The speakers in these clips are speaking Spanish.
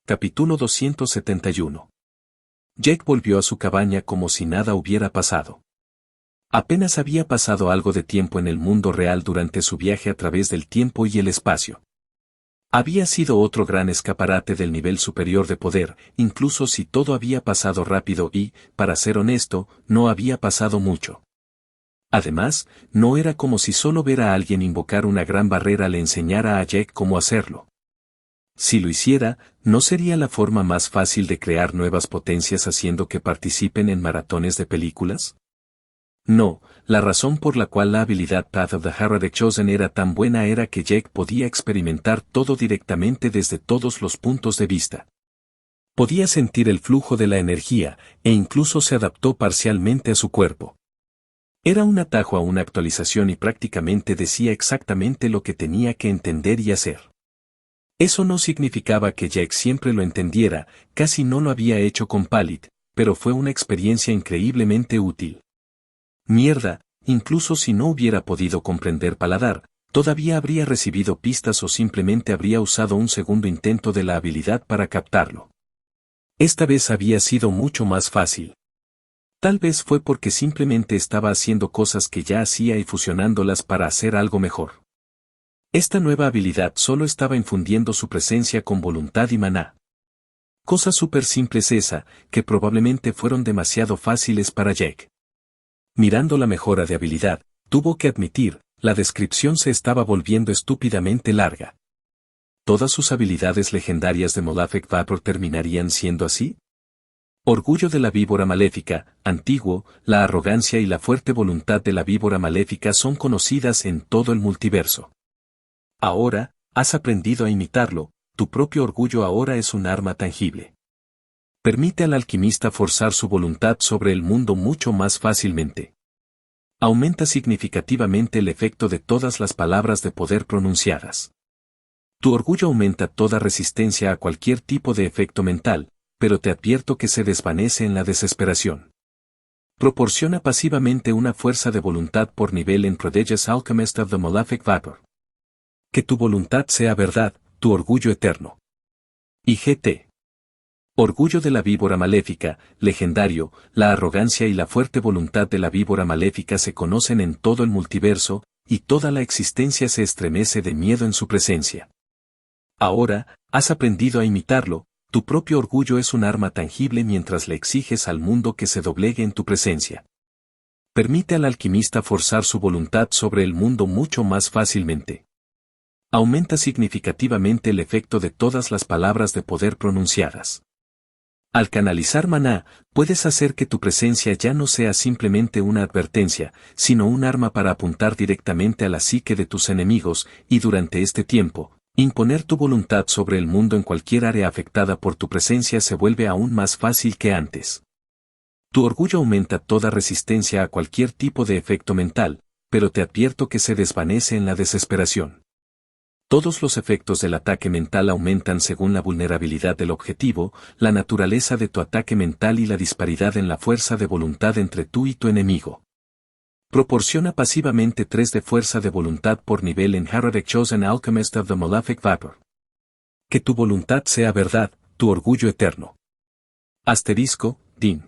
Capítulo 271. Jake volvió a su cabaña como si nada hubiera pasado. Apenas había pasado algo de tiempo en el mundo real durante su viaje a través del tiempo y el espacio. Había sido otro gran escaparate del nivel superior de poder, incluso si todo había pasado rápido y, para ser honesto, no había pasado mucho. Además, no era como si solo ver a alguien invocar una gran barrera le enseñara a Jake cómo hacerlo. Si lo hiciera, ¿no sería la forma más fácil de crear nuevas potencias haciendo que participen en maratones de películas? No, la razón por la cual la habilidad Path of the Herodic Chosen era tan buena era que Jake podía experimentar todo directamente desde todos los puntos de vista. Podía sentir el flujo de la energía, e incluso se adaptó parcialmente a su cuerpo. Era un atajo a una actualización y prácticamente decía exactamente lo que tenía que entender y hacer. Eso no significaba que Jake siempre lo entendiera, casi no lo había hecho con Pallid, pero fue una experiencia increíblemente útil. Mierda, incluso si no hubiera podido comprender paladar, todavía habría recibido pistas o simplemente habría usado un segundo intento de la habilidad para captarlo. Esta vez había sido mucho más fácil. Tal vez fue porque simplemente estaba haciendo cosas que ya hacía y fusionándolas para hacer algo mejor. Esta nueva habilidad solo estaba infundiendo su presencia con voluntad y maná. Cosa súper simples esa, que probablemente fueron demasiado fáciles para Jake. Mirando la mejora de habilidad, tuvo que admitir, la descripción se estaba volviendo estúpidamente larga. ¿Todas sus habilidades legendarias de Malefic Vapor terminarían siendo así? Orgullo de la víbora maléfica, antiguo, la arrogancia y la fuerte voluntad de la víbora maléfica son conocidas en todo el multiverso. Ahora, has aprendido a imitarlo, tu propio orgullo ahora es un arma tangible. Permite al alquimista forzar su voluntad sobre el mundo mucho más fácilmente. Aumenta significativamente el efecto de todas las palabras de poder pronunciadas. Tu orgullo aumenta toda resistencia a cualquier tipo de efecto mental, pero te advierto que se desvanece en la desesperación. Proporciona pasivamente una fuerza de voluntad por nivel en Prodigious Alchemist of the Malefic Vapor. Que tu voluntad sea verdad, tu orgullo eterno. IGT. Orgullo de la víbora maléfica, legendario, la arrogancia y la fuerte voluntad de la víbora maléfica se conocen en todo el multiverso, y toda la existencia se estremece de miedo en su presencia. Ahora, has aprendido a imitarlo, tu propio orgullo es un arma tangible mientras le exiges al mundo que se doblegue en tu presencia. Permite al alquimista forzar su voluntad sobre el mundo mucho más fácilmente. Aumenta significativamente el efecto de todas las palabras de poder pronunciadas. Al canalizar maná, puedes hacer que tu presencia ya no sea simplemente una advertencia, sino un arma para apuntar directamente a la psique de tus enemigos, y durante este tiempo, imponer tu voluntad sobre el mundo en cualquier área afectada por tu presencia se vuelve aún más fácil que antes. Tu orgullo aumenta toda resistencia a cualquier tipo de efecto mental, pero te advierto que se desvanece en la desesperación. Todos los efectos del ataque mental aumentan según la vulnerabilidad del objetivo, la naturaleza de tu ataque mental y la disparidad en la fuerza de voluntad entre tú y tu enemigo. Proporciona pasivamente 3 de fuerza de voluntad por nivel en Herodic Chosen Alchemist of the Malefic Vapor. Que tu voluntad sea verdad, tu orgullo eterno. Asterisco, Din.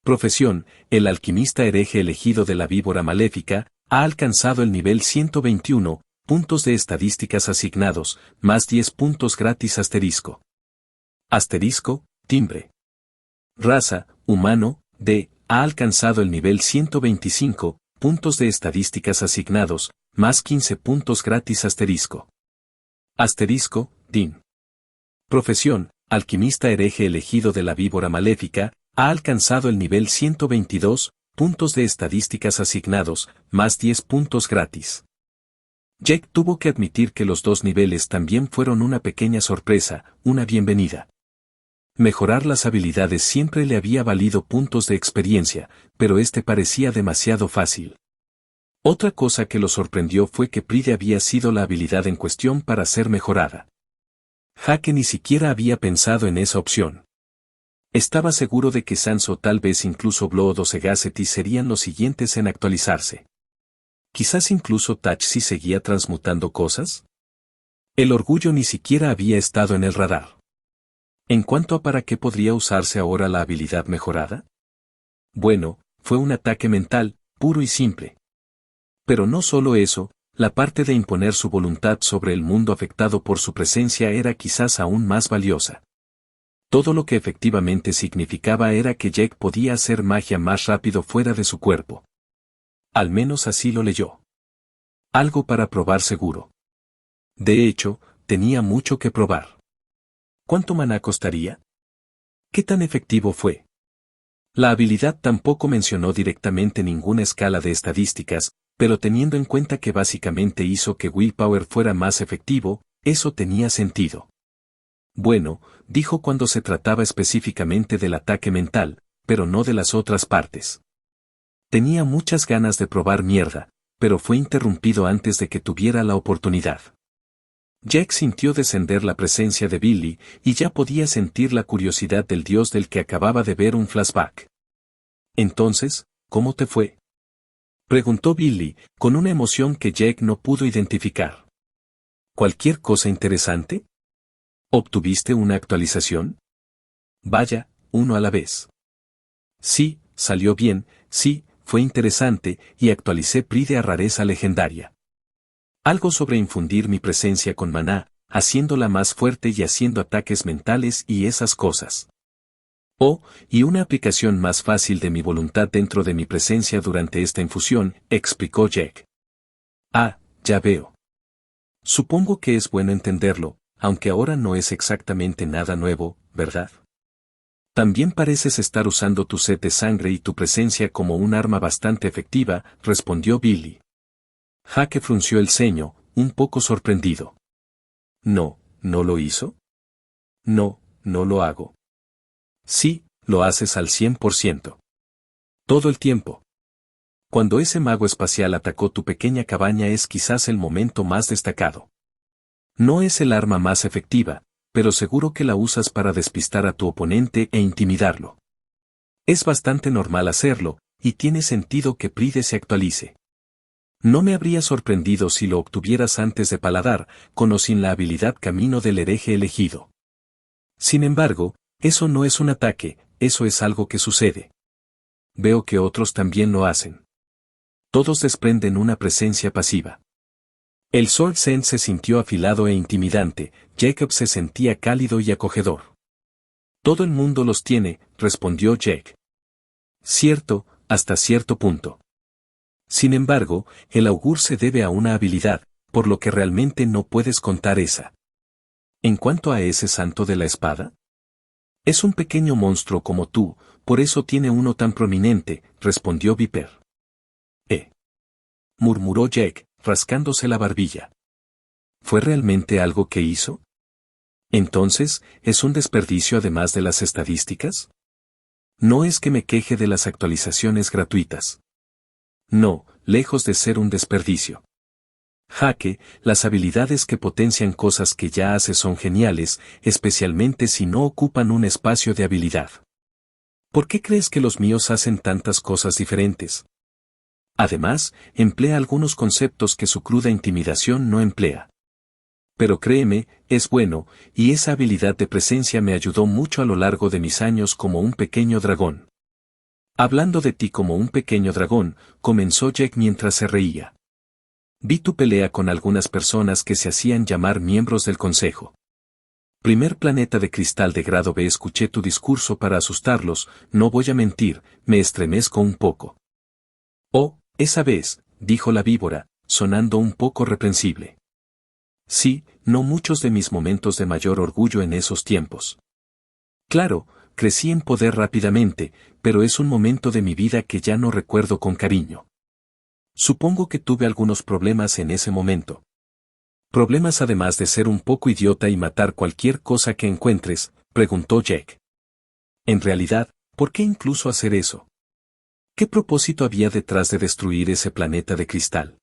Profesión, el alquimista hereje elegido de la víbora maléfica, ha alcanzado el nivel 121, puntos de estadísticas asignados, más 10 puntos gratis asterisco. Asterisco, timbre. Raza, humano, D, ha alcanzado el nivel 125, puntos de estadísticas asignados, más 15 puntos gratis asterisco. Asterisco, Din. Profesión, alquimista hereje elegido de la víbora maléfica, ha alcanzado el nivel 122, puntos de estadísticas asignados, más 10 puntos gratis. Jake tuvo que admitir que los dos niveles también fueron una pequeña sorpresa, una bienvenida. Mejorar las habilidades siempre le había valido puntos de experiencia, pero este parecía demasiado fácil. Otra cosa que lo sorprendió fue que Pride había sido la habilidad en cuestión para ser mejorada. Jake ni siquiera había pensado en esa opción. Estaba seguro de que Sans o tal vez incluso Blood o Segaceti serían los siguientes en actualizarse. Quizás incluso Touch si seguía transmutando cosas. El orgullo ni siquiera había estado en el radar. En cuanto a para qué podría usarse ahora la habilidad mejorada. Bueno, fue un ataque mental, puro y simple. Pero no solo eso, la parte de imponer su voluntad sobre el mundo afectado por su presencia era quizás aún más valiosa. Todo lo que efectivamente significaba era que Jack podía hacer magia más rápido fuera de su cuerpo. Al menos así lo leyó. Algo para probar seguro. De hecho, tenía mucho que probar. ¿Cuánto maná costaría? ¿Qué tan efectivo fue? La habilidad tampoco mencionó directamente ninguna escala de estadísticas, pero teniendo en cuenta que básicamente hizo que Willpower fuera más efectivo, eso tenía sentido. Bueno, dijo cuando se trataba específicamente del ataque mental, pero no de las otras partes. Tenía muchas ganas de probar mierda, pero fue interrumpido antes de que tuviera la oportunidad. Jack sintió descender la presencia de Billy, y ya podía sentir la curiosidad del dios del que acababa de ver un flashback. Entonces, ¿cómo te fue? Preguntó Billy, con una emoción que Jack no pudo identificar. ¿Cualquier cosa interesante? ¿Obtuviste una actualización? Vaya, uno a la vez. Sí, salió bien, sí, fue interesante, y actualicé Pride a rareza legendaria. Algo sobre infundir mi presencia con maná, haciéndola más fuerte y haciendo ataques mentales y esas cosas. Oh, y una aplicación más fácil de mi voluntad dentro de mi presencia durante esta infusión, explicó Jack. Ah, ya veo. Supongo que es bueno entenderlo, aunque ahora no es exactamente nada nuevo, ¿verdad? También pareces estar usando tu sed de sangre y tu presencia como un arma bastante efectiva, respondió Billy. Jack frunció el ceño, un poco sorprendido. No, ¿no lo hizo? No, no lo hago. Sí, lo haces al 100%. Todo el tiempo. Cuando ese mago espacial atacó tu pequeña cabaña es quizás el momento más destacado. No es el arma más efectiva, pero seguro que la usas para despistar a tu oponente e intimidarlo. Es bastante normal hacerlo, y tiene sentido que Pride se actualice. No me habría sorprendido si lo obtuvieras antes de Paladar, con o sin la habilidad Camino del Hereje elegido. Sin embargo, eso no es un ataque, eso es algo que sucede. Veo que otros también lo hacen. Todos desprenden una presencia pasiva. El Sword Sense se sintió afilado e intimidante, Jacob se sentía cálido y acogedor. Todo el mundo los tiene, respondió Jack. Cierto, hasta cierto punto. Sin embargo, el augur se debe a una habilidad, por lo que realmente no puedes contar esa. En cuanto a ese santo de la espada, es un pequeño monstruo como tú, por eso tiene uno tan prominente, respondió Viper. Murmuró Jack, rascándose la barbilla. ¿Fue realmente algo que hizo? Entonces, ¿es un desperdicio además de las estadísticas? No es que me queje de las actualizaciones gratuitas. No, lejos de ser un desperdicio. Jaque, las habilidades que potencian cosas que ya haces son geniales, especialmente si no ocupan un espacio de habilidad. ¿Por qué crees que los míos hacen tantas cosas diferentes? Además, emplea algunos conceptos que su cruda intimidación no emplea. Pero créeme, es bueno, y esa habilidad de presencia me ayudó mucho a lo largo de mis años como un pequeño dragón. Hablando de ti como un pequeño dragón, comenzó Jack mientras se reía. Vi tu pelea con algunas personas que se hacían llamar miembros del consejo. Primer planeta de cristal de grado B. Escuché tu discurso para asustarlos, no voy a mentir, me estremezco un poco. Oh, esa vez, dijo la víbora, sonando un poco reprensible. Sí, no muchos de mis momentos de mayor orgullo en esos tiempos. Claro, crecí en poder rápidamente, pero es un momento de mi vida que ya no recuerdo con cariño. Supongo que tuve algunos problemas en ese momento. Problemas además de ser un poco idiota y matar cualquier cosa que encuentres, preguntó Jack. En realidad, ¿por qué incluso hacer eso? ¿Qué propósito había detrás de destruir ese planeta de cristal?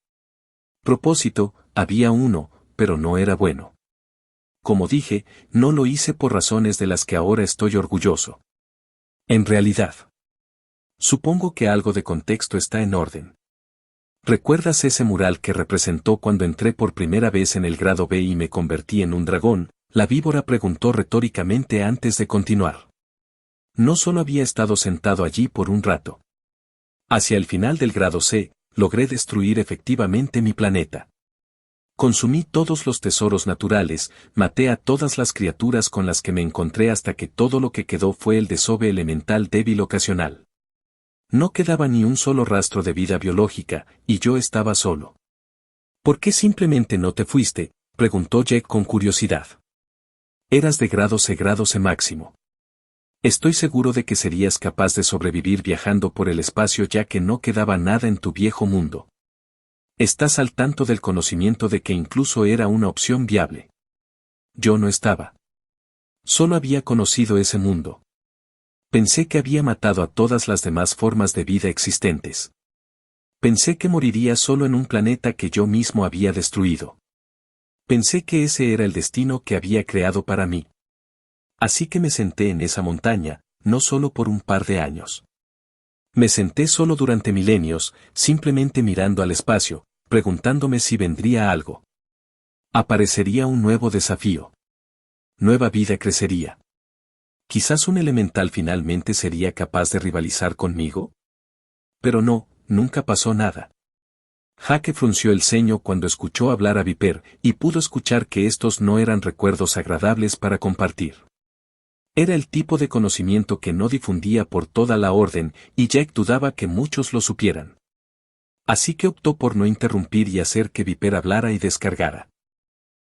Propósito, había uno, pero no era bueno. Como dije, no lo hice por razones de las que ahora estoy orgulloso. En realidad. Supongo que algo de contexto está en orden. ¿Recuerdas ese mural que representó cuando entré por primera vez en el grado B y me convertí en un dragón, La víbora preguntó retóricamente antes de continuar. No solo había estado sentado allí por un rato. Hacia el final del grado C, logré destruir efectivamente mi planeta. Consumí todos los tesoros naturales, maté a todas las criaturas con las que me encontré hasta que todo lo que quedó fue el desove elemental débil ocasional. No quedaba ni un solo rastro de vida biológica, y yo estaba solo. ¿Por qué simplemente no te fuiste?, preguntó Jack con curiosidad. Eras de grado C máximo. Estoy seguro de que serías capaz de sobrevivir viajando por el espacio ya que no quedaba nada en tu viejo mundo. Estás al tanto del conocimiento de que incluso era una opción viable. Yo no estaba. Solo había conocido ese mundo. Pensé que había matado a todas las demás formas de vida existentes. Pensé que moriría solo en un planeta que yo mismo había destruido. Pensé que ese era el destino que había creado para mí. Así que me senté en esa montaña, no solo por un par de años. Me senté solo durante milenios, simplemente mirando al espacio, preguntándome si vendría algo. Aparecería un nuevo desafío. Nueva vida crecería. Quizás un elemental finalmente sería capaz de rivalizar conmigo. Pero no, nunca pasó nada. Jake frunció el ceño cuando escuchó hablar a Viper y pudo escuchar que estos no eran recuerdos agradables para compartir. Era el tipo de conocimiento que no difundía por toda la orden, y Jack dudaba que muchos lo supieran. Así que optó por no interrumpir y hacer que Viper hablara y descargara.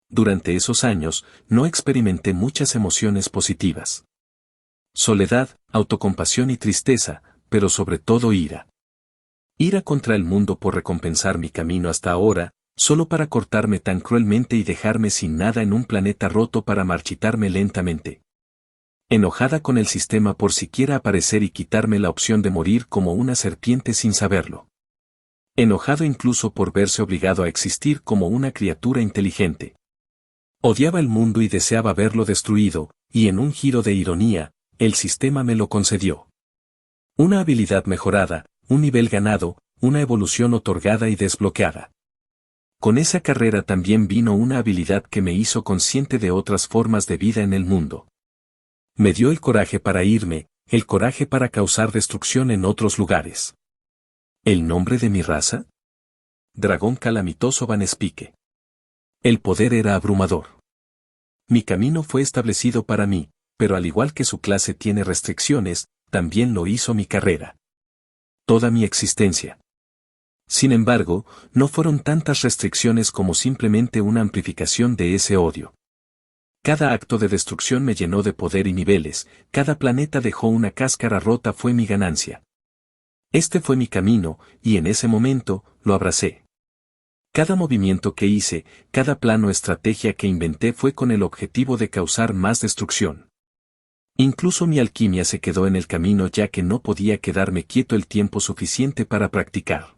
Durante esos años, no experimenté muchas emociones positivas. Soledad, autocompasión y tristeza, pero sobre todo ira. Ira contra el mundo por recompensar mi camino hasta ahora, solo para cortarme tan cruelmente y dejarme sin nada en un planeta roto para marchitarme lentamente. Enojada con el sistema por siquiera aparecer y quitarme la opción de morir como una serpiente sin saberlo. Enojado incluso por verse obligado a existir como una criatura inteligente. Odiaba el mundo y deseaba verlo destruido, y en un giro de ironía, el sistema me lo concedió. Una habilidad mejorada, un nivel ganado, una evolución otorgada y desbloqueada. Con esa carrera también vino una habilidad que me hizo consciente de otras formas de vida en el mundo. Me dio el coraje para irme, el coraje para causar destrucción en otros lugares. ¿El nombre de mi raza? Dragón calamitoso Van Spike. El poder era abrumador. Mi camino fue establecido para mí, pero al igual que su clase tiene restricciones, también lo hizo mi carrera. Toda mi existencia. Sin embargo, no fueron tantas restricciones como simplemente una amplificación de ese odio. Cada acto de destrucción me llenó de poder y niveles, cada planeta dejó una cáscara rota fue mi ganancia. Este fue mi camino, y en ese momento, lo abracé. Cada movimiento que hice, cada plano o estrategia que inventé fue con el objetivo de causar más destrucción. Incluso mi alquimia se quedó en el camino ya que no podía quedarme quieto el tiempo suficiente para practicar.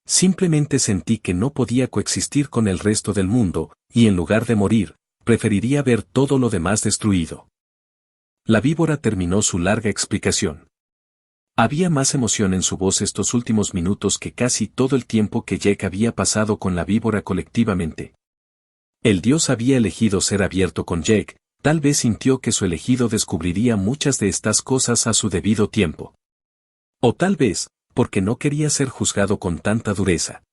Simplemente sentí que no podía coexistir con el resto del mundo, y en lugar de morir, preferiría ver todo lo demás destruido. La víbora terminó su larga explicación. Había más emoción en su voz estos últimos minutos que casi todo el tiempo que Jack había pasado con la víbora colectivamente. El dios había elegido ser abierto con Jack, tal vez sintió que su elegido descubriría muchas de estas cosas a su debido tiempo. O tal vez, porque no quería ser juzgado con tanta dureza.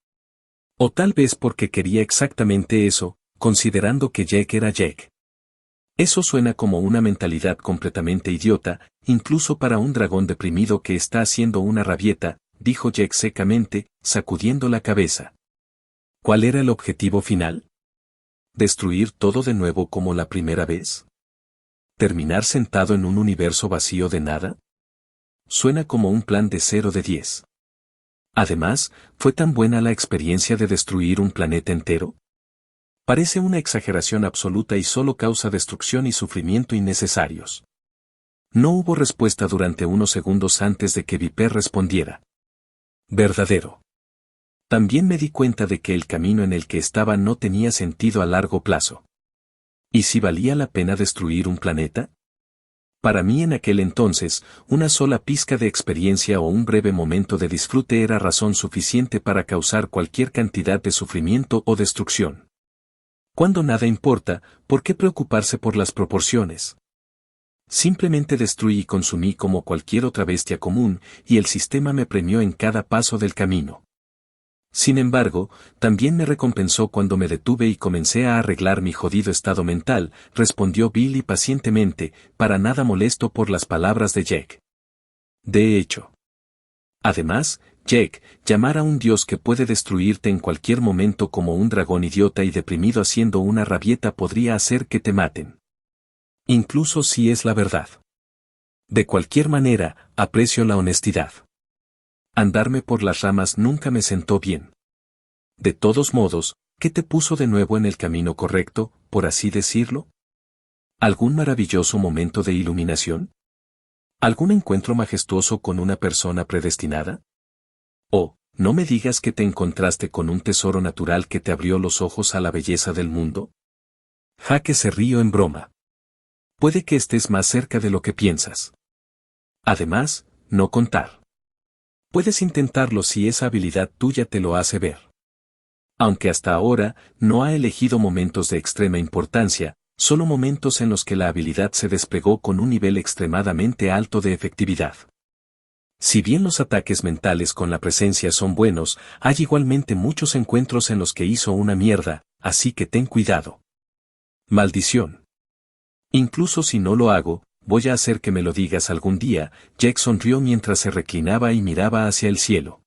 O tal vez porque quería exactamente eso, considerando que Jack era Jack. Eso suena como una mentalidad completamente idiota, incluso para un dragón deprimido que está haciendo una rabieta, dijo Jack secamente, sacudiendo la cabeza. ¿Cuál era el objetivo final? ¿Destruir todo de nuevo como la primera vez? ¿Terminar sentado en un universo vacío de nada? Suena como un plan de 0 de 10. Además, ¿fue tan buena la experiencia de destruir un planeta entero? Parece una exageración absoluta y solo causa destrucción y sufrimiento innecesarios. No hubo respuesta durante unos segundos antes de que Viper respondiera. Verdadero. También me di cuenta de que el camino en el que estaba no tenía sentido a largo plazo. ¿Y si valía la pena destruir un planeta? Para mí en aquel entonces, una sola pizca de experiencia o un breve momento de disfrute era razón suficiente para causar cualquier cantidad de sufrimiento o destrucción. Cuando nada importa, ¿por qué preocuparse por las proporciones? Simplemente destruí y consumí como cualquier otra bestia común, y el sistema me premió en cada paso del camino. Sin embargo, también me recompensó cuando me detuve y comencé a arreglar mi jodido estado mental, respondió Billy pacientemente, para nada molesto por las palabras de Jack. De hecho. Además, Jack, llamar a un dios que puede destruirte en cualquier momento como un dragón idiota y deprimido haciendo una rabieta podría hacer que te maten. Incluso si es la verdad. De cualquier manera, aprecio la honestidad. Andarme por las ramas nunca me sentó bien. De todos modos, ¿qué te puso de nuevo en el camino correcto, por así decirlo? ¿Algún maravilloso momento de iluminación? ¿Algún encuentro majestuoso con una persona predestinada? Oh, no me digas que te encontraste con un tesoro natural que te abrió los ojos a la belleza del mundo. Jaque se rió en broma. Puede que estés más cerca de lo que piensas. Además, no contar. Puedes intentarlo si esa habilidad tuya te lo hace ver. Aunque hasta ahora, no ha elegido momentos de extrema importancia, solo momentos en los que la habilidad se desplegó con un nivel extremadamente alto de efectividad. Si bien los ataques mentales con la presencia son buenos, hay igualmente muchos encuentros en los que hizo una mierda, así que ten cuidado. Maldición. Incluso si no lo hago, voy a hacer que me lo digas algún día. Jack sonrió mientras se reclinaba y miraba hacia el cielo.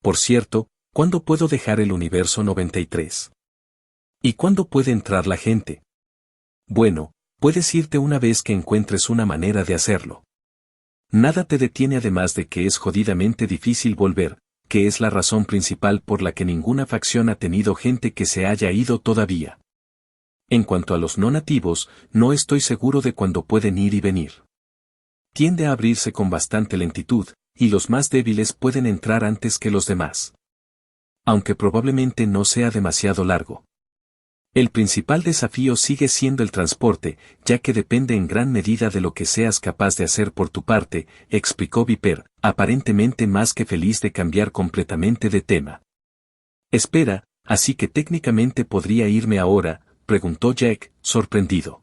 Por cierto, ¿cuándo puedo dejar el universo 93? ¿Y cuándo puede entrar la gente? Bueno, puedes irte una vez que encuentres una manera de hacerlo. Nada te detiene además de que es jodidamente difícil volver, que es la razón principal por la que ninguna facción ha tenido gente que se haya ido todavía. En cuanto a los no nativos, no estoy seguro de cuándo pueden ir y venir. Tiende a abrirse con bastante lentitud, y los más débiles pueden entrar antes que los demás. Aunque probablemente no sea demasiado largo. El principal desafío sigue siendo el transporte, ya que depende en gran medida de lo que seas capaz de hacer por tu parte, explicó Viper, aparentemente más que feliz de cambiar completamente de tema. Espera, así que técnicamente podría irme ahora, preguntó Jack, sorprendido.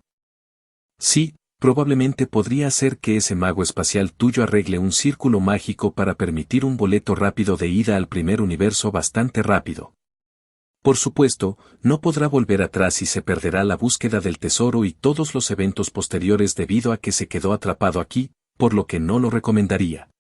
Sí, probablemente podría hacer que ese mago espacial tuyo arregle un círculo mágico para permitir un boleto rápido de ida al primer universo bastante rápido. Por supuesto, no podrá volver atrás y se perderá la búsqueda del tesoro y todos los eventos posteriores debido a que se quedó atrapado aquí, por lo que no lo recomendaría.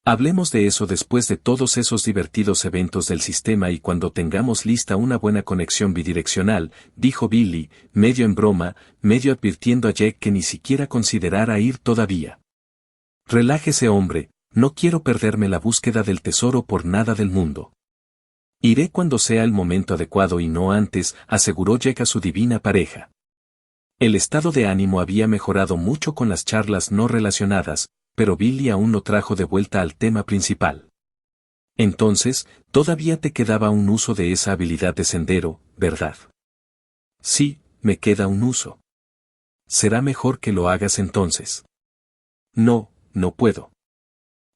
Hablemos de eso después de todos esos divertidos eventos del sistema y cuando tengamos lista una buena conexión bidireccional, dijo Billy, medio en broma, medio advirtiendo a Jack que ni siquiera considerara ir todavía. Relájese hombre, no quiero perderme la búsqueda del tesoro por nada del mundo. Iré cuando sea el momento adecuado y no antes, aseguró Jack a su divina pareja. El estado de ánimo había mejorado mucho con las charlas no relacionadas, pero Billy aún lo trajo de vuelta al tema principal. Entonces, todavía te quedaba un uso de esa habilidad de sendero, ¿verdad? Sí, me queda un uso. Será mejor que lo hagas entonces. No, no puedo.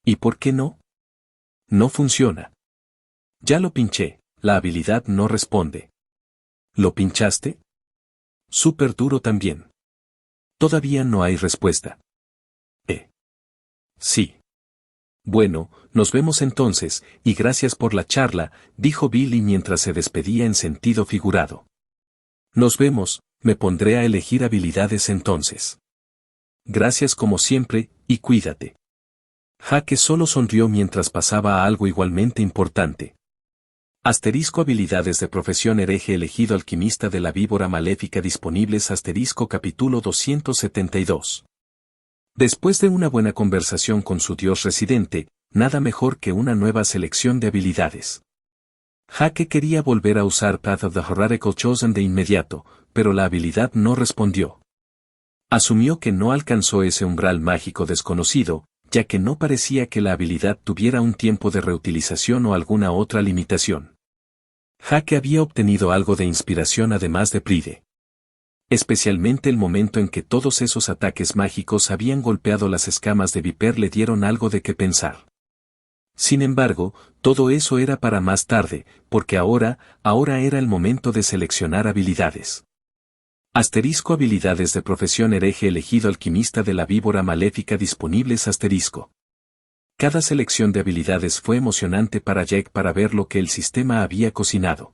¿Y por qué no? No funciona. Ya lo pinché, la habilidad no responde. ¿Lo pinchaste? Súper duro también. Todavía no hay respuesta. Sí. Bueno, nos vemos entonces, y gracias por la charla, dijo Billy mientras se despedía en sentido figurado. Nos vemos, me pondré a elegir habilidades entonces. Gracias como siempre, y cuídate. Jaque solo sonrió mientras pasaba a algo igualmente importante. Asterisco habilidades de profesión hereje elegido alquimista de la víbora maléfica disponibles asterisco capítulo 272. Después de una buena conversación con su dios residente, nada mejor que una nueva selección de habilidades. Jaque quería volver a usar Path of the Heretical Chosen de inmediato, pero la habilidad no respondió. Asumió que no alcanzó ese umbral mágico desconocido, ya que no parecía que la habilidad tuviera un tiempo de reutilización o alguna otra limitación. Jaque había obtenido algo de inspiración además de Pride. Especialmente el momento en que todos esos ataques mágicos habían golpeado las escamas de Viper le dieron algo de qué pensar. Sin embargo, todo eso era para más tarde, porque ahora era el momento de seleccionar habilidades. Asterisco habilidades de profesión hereje elegido alquimista de la víbora maléfica disponibles asterisco. Cada selección de habilidades fue emocionante para Jack para ver lo que el sistema había cocinado.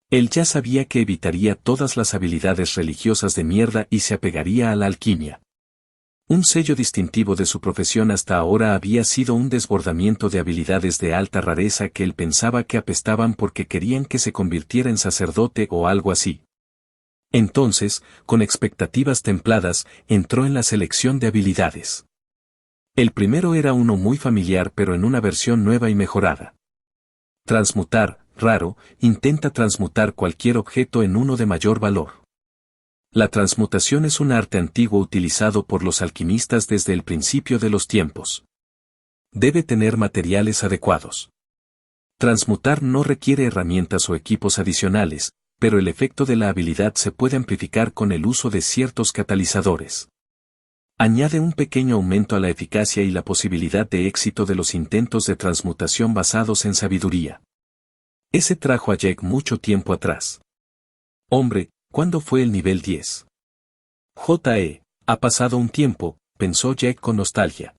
Él ya sabía que evitaría todas las habilidades religiosas de mierda y se apegaría a la alquimia. Un sello distintivo de su profesión hasta ahora había sido un desbordamiento de habilidades de alta rareza que él pensaba que apestaban porque querían que se convirtiera en sacerdote o algo así. Entonces, con expectativas templadas, entró en la selección de habilidades. El primero era uno muy familiar pero en una versión nueva y mejorada. Transmutar, raro, intenta transmutar cualquier objeto en uno de mayor valor. La transmutación es un arte antiguo utilizado por los alquimistas desde el principio de los tiempos. Debe tener materiales adecuados. Transmutar no requiere herramientas o equipos adicionales, pero el efecto de la habilidad se puede amplificar con el uso de ciertos catalizadores. Añade un pequeño aumento a la eficacia y la posibilidad de éxito de los intentos de transmutación basados en sabiduría. Ese trajo a Jack mucho tiempo atrás. Hombre, ¿cuándo fue el nivel 10? Ha pasado un tiempo, pensó Jack con nostalgia.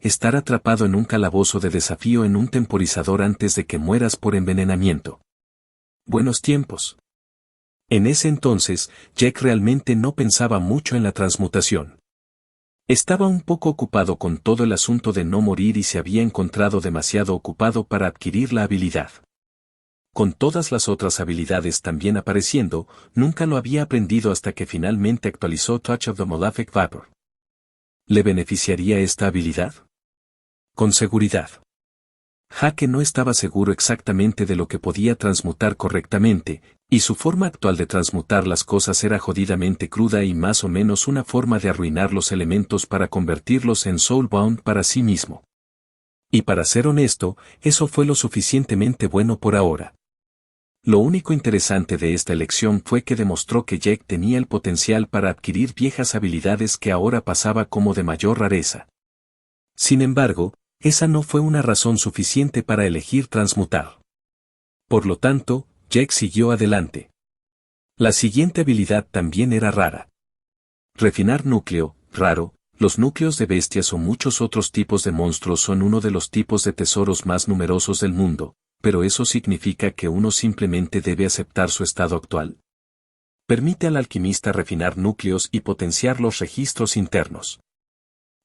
Estar atrapado en un calabozo de desafío en un temporizador antes de que mueras por envenenamiento. Buenos tiempos. En ese entonces, Jack realmente no pensaba mucho en la transmutación. Estaba un poco ocupado con todo el asunto de no morir y se había encontrado demasiado ocupado para adquirir la habilidad. Con todas las otras habilidades también apareciendo, nunca lo había aprendido hasta que finalmente actualizó Touch of the Malefic Vapor. ¿Le beneficiaría esta habilidad? Con seguridad. Jaque no estaba seguro exactamente de lo que podía transmutar correctamente, y su forma actual de transmutar las cosas era jodidamente cruda y más o menos una forma de arruinar los elementos para convertirlos en soulbound para sí mismo. Y para ser honesto, eso fue lo suficientemente bueno por ahora. Lo único interesante de esta elección fue que demostró que Jack tenía el potencial para adquirir viejas habilidades que ahora pasaba como de mayor rareza. Sin embargo, esa no fue una razón suficiente para elegir transmutar. Por lo tanto, Jack siguió adelante. La siguiente habilidad también era rara. Refinar núcleo, raro, los núcleos de bestias o muchos otros tipos de monstruos son uno de los tipos de tesoros más numerosos del mundo, pero eso significa que uno simplemente debe aceptar su estado actual. Permite al alquimista refinar núcleos y potenciar los registros internos.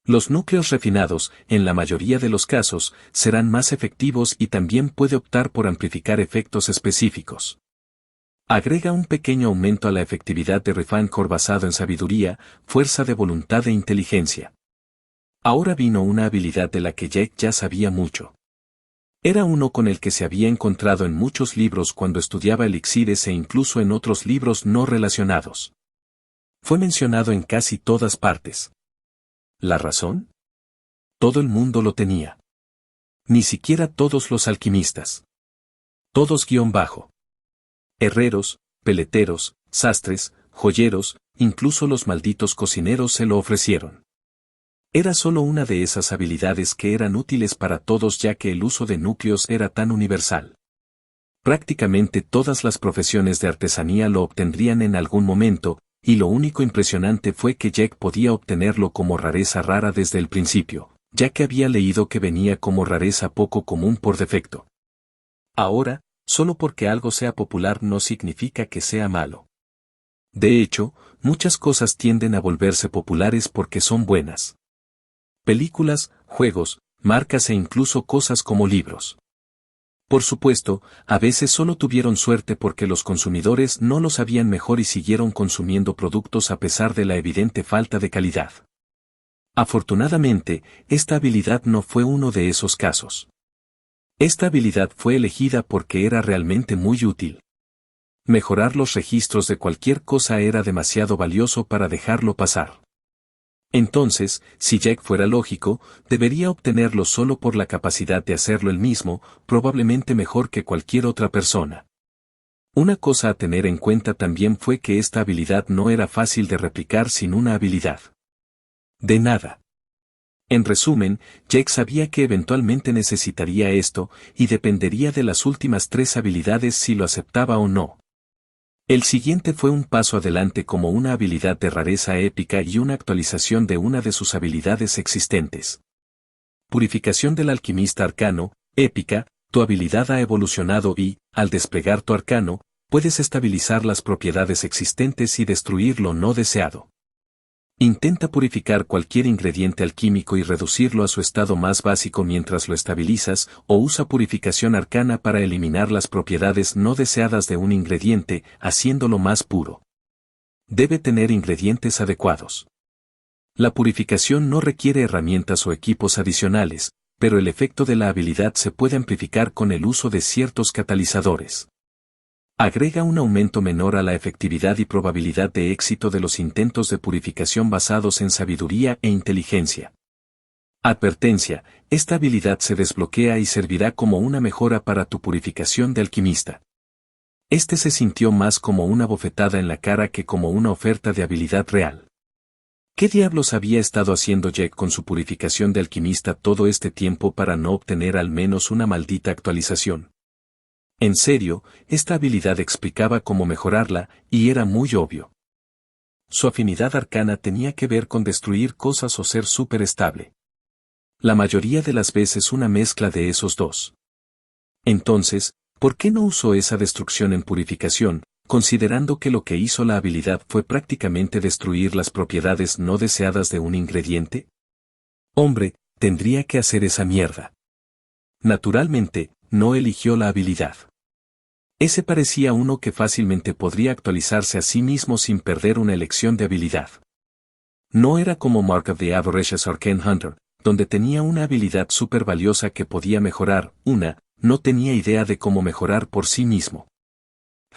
Los núcleos refinados, en la mayoría de los casos, serán más efectivos y también puede optar por amplificar efectos específicos. Agrega un pequeño aumento a la efectividad de Refine Core basado en sabiduría, fuerza de voluntad e inteligencia. Ahora vino una habilidad de la que Jack ya sabía mucho. Era uno con el que se había encontrado en muchos libros cuando estudiaba elixires e incluso en otros libros no relacionados. Fue mencionado en casi todas partes. ¿La razón? Todo el mundo lo tenía. Ni siquiera todos los alquimistas. Todos _ herreros, peleteros, sastres, joyeros, incluso los malditos cocineros se lo ofrecieron. Era solo una de esas habilidades que eran útiles para todos ya que el uso de núcleos era tan universal. Prácticamente todas las profesiones de artesanía lo obtendrían en algún momento, y lo único impresionante fue que Jack podía obtenerlo como rareza rara desde el principio, ya que había leído que venía como rareza poco común por defecto. Ahora, solo porque algo sea popular no significa que sea malo. De hecho, muchas cosas tienden a volverse populares porque son buenas. Películas, juegos, marcas e incluso cosas como libros. Por supuesto, a veces solo tuvieron suerte porque los consumidores no lo sabían mejor y siguieron consumiendo productos a pesar de la evidente falta de calidad. Afortunadamente, esta habilidad no fue uno de esos casos. Esta habilidad fue elegida porque era realmente muy útil. Mejorar los registros de cualquier cosa era demasiado valioso para dejarlo pasar. Entonces, si Jack fuera lógico, debería obtenerlo solo por la capacidad de hacerlo él mismo, probablemente mejor que cualquier otra persona. Una cosa a tener en cuenta también fue que esta habilidad no era fácil de replicar sin una habilidad. De nada. En resumen, Jake sabía que eventualmente necesitaría esto, y dependería de las últimas 3 habilidades si lo aceptaba o no. El siguiente fue un paso adelante como una habilidad de rareza épica y una actualización de una de sus habilidades existentes. Purificación del alquimista arcano, épica, tu habilidad ha evolucionado y, al desplegar tu arcano, puedes estabilizar las propiedades existentes y destruir lo no deseado. Intenta purificar cualquier ingrediente alquímico y reducirlo a su estado más básico mientras lo estabilizas, o usa purificación arcana para eliminar las propiedades no deseadas de un ingrediente, haciéndolo más puro. Debe tener ingredientes adecuados. La purificación no requiere herramientas o equipos adicionales, pero el efecto de la habilidad se puede amplificar con el uso de ciertos catalizadores. Agrega un aumento menor a la efectividad y probabilidad de éxito de los intentos de purificación basados en sabiduría e inteligencia. Advertencia: esta habilidad se desbloquea y servirá como una mejora para tu purificación de alquimista. Este se sintió más como una bofetada en la cara que como una oferta de habilidad real. ¿Qué diablos había estado haciendo Jake con su purificación de alquimista todo este tiempo para no obtener al menos una maldita actualización? En serio, esta habilidad explicaba cómo mejorarla, y era muy obvio. Su afinidad arcana tenía que ver con destruir cosas o ser súper estable. La mayoría de las veces una mezcla de esos dos. Entonces, ¿por qué no usó esa destrucción en purificación, considerando que lo que hizo la habilidad fue prácticamente destruir las propiedades no deseadas de un ingrediente? Hombre, tendría que hacer esa mierda. Naturalmente, no eligió la habilidad. Ese parecía uno que fácilmente podría actualizarse a sí mismo sin perder una elección de habilidad. No era como Mark of the Avaricious Arcane Hunter, donde tenía una habilidad súper valiosa que podía mejorar, no tenía idea de cómo mejorar por sí mismo.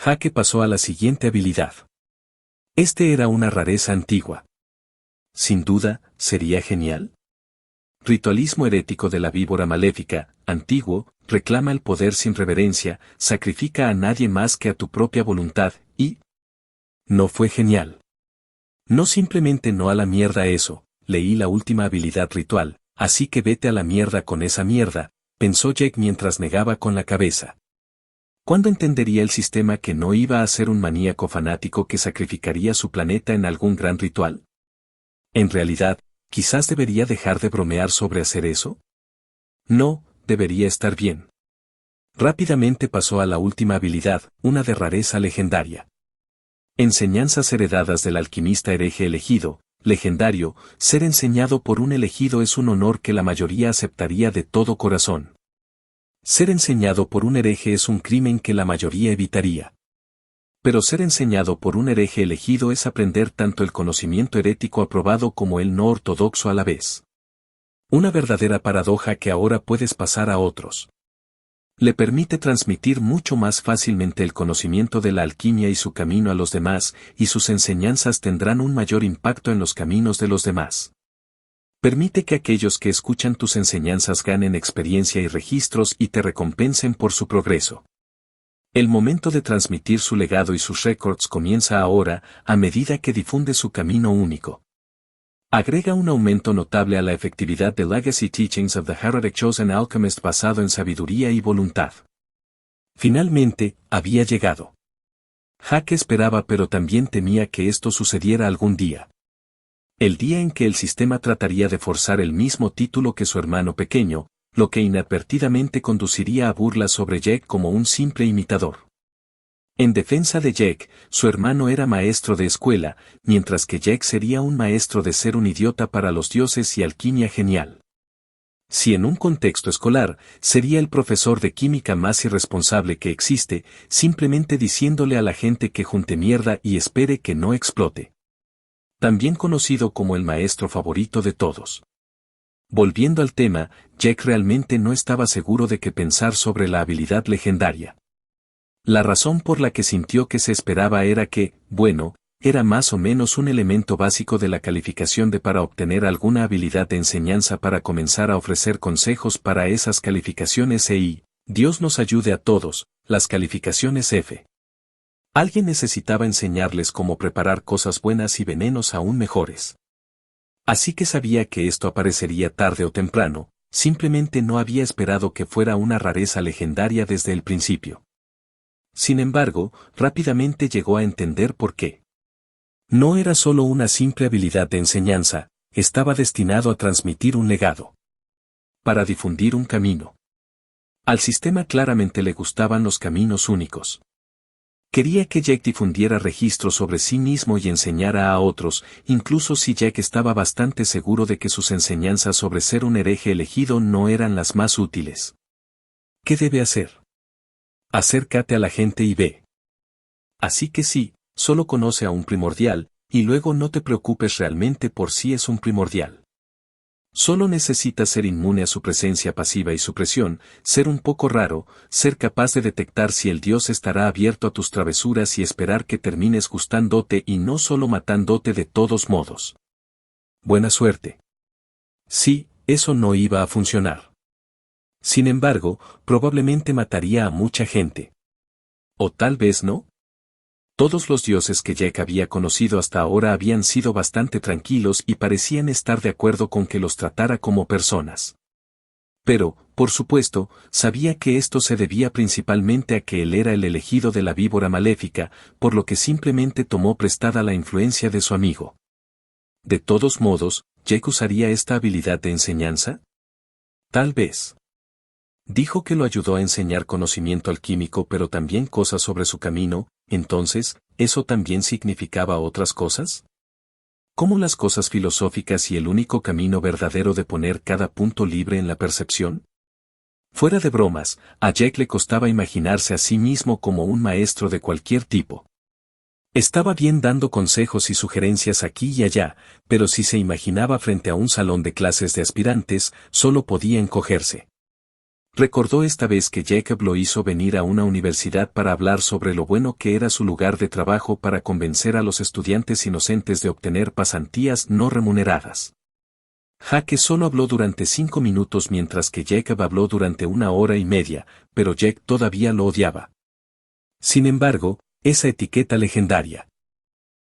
Jake pasó a la siguiente habilidad. Este era una rareza antigua. Sin duda, ¿sería genial? Ritualismo herético de la víbora maléfica, antiguo, reclama el poder sin reverencia, sacrifica a nadie más que a tu propia voluntad, y... no fue genial. No simplemente no a la mierda eso, leí la última habilidad ritual, así que vete a la mierda con esa mierda, pensó Jake mientras negaba con la cabeza. ¿Cuándo entendería el sistema que no iba a ser un maníaco fanático que sacrificaría su planeta en algún gran ritual? En realidad, ¿quizás debería dejar de bromear sobre hacer eso? No, debería estar bien. Rápidamente pasó a la última habilidad, una de rareza legendaria. Enseñanzas heredadas del alquimista hereje elegido, legendario, ser enseñado por un elegido es un honor que la mayoría aceptaría de todo corazón. Ser enseñado por un hereje es un crimen que la mayoría evitaría. Pero ser enseñado por un hereje elegido es aprender tanto el conocimiento herético aprobado como el no ortodoxo a la vez. Una verdadera paradoja que ahora puedes pasar a otros. Le permite transmitir mucho más fácilmente el conocimiento de la alquimia y su camino a los demás, y sus enseñanzas tendrán un mayor impacto en los caminos de los demás. Permite que aquellos que escuchan tus enseñanzas ganen experiencia y registros y te recompensen por su progreso. El momento de transmitir su legado y sus récords comienza ahora, a medida que difunde su camino único. Agrega un aumento notable a la efectividad de Legacy Teachings of the Heretic Chosen Alchemist basado en sabiduría y voluntad. Finalmente, había llegado. Jake esperaba pero también temía que esto sucediera algún día. El día en que el sistema trataría de forzar el mismo título que su hermano pequeño, lo que inadvertidamente conduciría a burlas sobre Jake como un simple imitador. En defensa de Jake, su hermano era maestro de escuela, mientras que Jake sería un maestro de ser un idiota para los dioses y alquimia genial. Si en un contexto escolar, sería el profesor de química más irresponsable que existe, simplemente diciéndole a la gente que junte mierda y espere que no explote. También conocido como el maestro favorito de todos. Volviendo al tema, Jake realmente no estaba seguro de qué pensar sobre la habilidad legendaria. La razón por la que sintió que se esperaba era que, bueno, era más o menos un elemento básico de la calificación de para obtener alguna habilidad de enseñanza para comenzar a ofrecer consejos para esas calificaciones y, Dios nos ayude a todos, las calificaciones F. Alguien necesitaba enseñarles cómo preparar cosas buenas y venenos aún mejores. Así que sabía que esto aparecería tarde o temprano, simplemente no había esperado que fuera una rareza legendaria desde el principio. Sin embargo, rápidamente llegó a entender por qué. No era solo una simple habilidad de enseñanza, estaba destinado a transmitir un legado. Para difundir un camino. Al sistema claramente le gustaban los caminos únicos. Quería que Jack difundiera registros sobre sí mismo y enseñara a otros, incluso si Jack estaba bastante seguro de que sus enseñanzas sobre ser un hereje elegido no eran las más útiles. ¿Qué debe hacer? Acércate a la gente y ve. Así que sí, solo conoce a un primordial, y luego no te preocupes realmente por si es un primordial. Solo necesitas ser inmune a su presencia pasiva y su presión, ser un poco raro, ser capaz de detectar si el Dios estará abierto a tus travesuras y esperar que termines gustándote y no solo matándote de todos modos. Buena suerte. Sí, eso no iba a funcionar. Sin embargo, probablemente mataría a mucha gente. ¿O tal vez no? Todos los dioses que Jack había conocido hasta ahora habían sido bastante tranquilos y parecían estar de acuerdo con que los tratara como personas. Pero, por supuesto, sabía que esto se debía principalmente a que él era el elegido de la víbora maléfica, por lo que simplemente tomó prestada la influencia de su amigo. De todos modos, ¿Jack usaría esta habilidad de enseñanza? Tal vez. Dijo que lo ayudó a enseñar conocimiento alquímico pero también cosas sobre su camino. Entonces, ¿eso también significaba otras cosas? ¿Cómo las cosas filosóficas y el único camino verdadero de poner cada punto libre en la percepción? Fuera de bromas, a Jack le costaba imaginarse a sí mismo como un maestro de cualquier tipo. Estaba bien dando consejos y sugerencias aquí y allá, pero si se imaginaba frente a un salón de clases de aspirantes, solo podía encogerse. Recordó esta vez que Jacob lo hizo venir a una universidad para hablar sobre lo bueno que era su lugar de trabajo para convencer a los estudiantes inocentes de obtener pasantías no remuneradas. Jack solo habló durante 5 minutos mientras que Jacob habló durante 1 hora y media, pero Jack todavía lo odiaba. Sin embargo, esa etiqueta legendaria.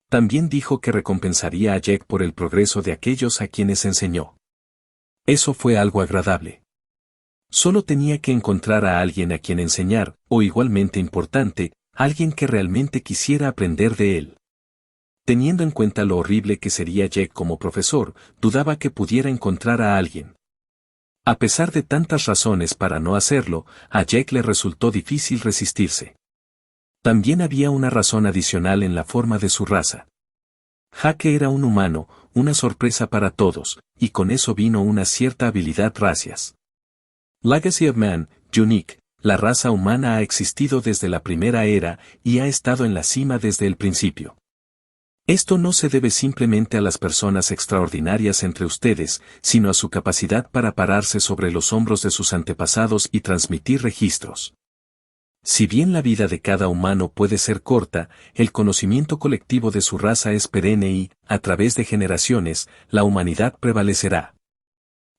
También dijo que recompensaría a Jack por el progreso de aquellos a quienes enseñó. Eso fue algo agradable. Solo tenía que encontrar a alguien a quien enseñar, o igualmente importante, alguien que realmente quisiera aprender de él. Teniendo en cuenta lo horrible que sería Jack como profesor, dudaba que pudiera encontrar a alguien. A pesar de tantas razones para no hacerlo, a Jack le resultó difícil resistirse. También había una razón adicional en la forma de su raza. Jack era un humano, una sorpresa para todos, y con eso vino una cierta habilidad racias. Legacy of Man, Unique, la raza humana ha existido desde la primera era y ha estado en la cima desde el principio. Esto no se debe simplemente a las personas extraordinarias entre ustedes, sino a su capacidad para pararse sobre los hombros de sus antepasados y transmitir registros. Si bien la vida de cada humano puede ser corta, el conocimiento colectivo de su raza es perenne y, a través de generaciones, la humanidad prevalecerá.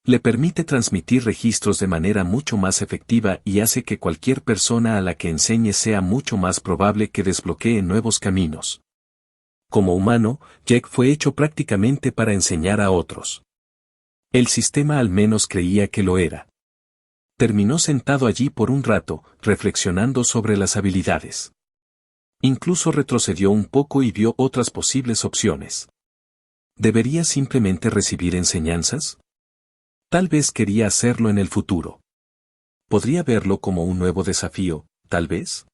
Le permite transmitir registros de manera mucho más efectiva y hace que cualquier persona a la que enseñe sea mucho más probable que desbloquee nuevos caminos. Como humano, Jack fue hecho prácticamente para enseñar a otros. El sistema al menos creía que lo era. Terminó sentado allí por un rato, reflexionando sobre las habilidades. Incluso retrocedió un poco y vio otras posibles opciones. ¿Debería simplemente recibir enseñanzas? Tal vez quería hacerlo en el futuro. Podría verlo como un nuevo desafío, tal vez.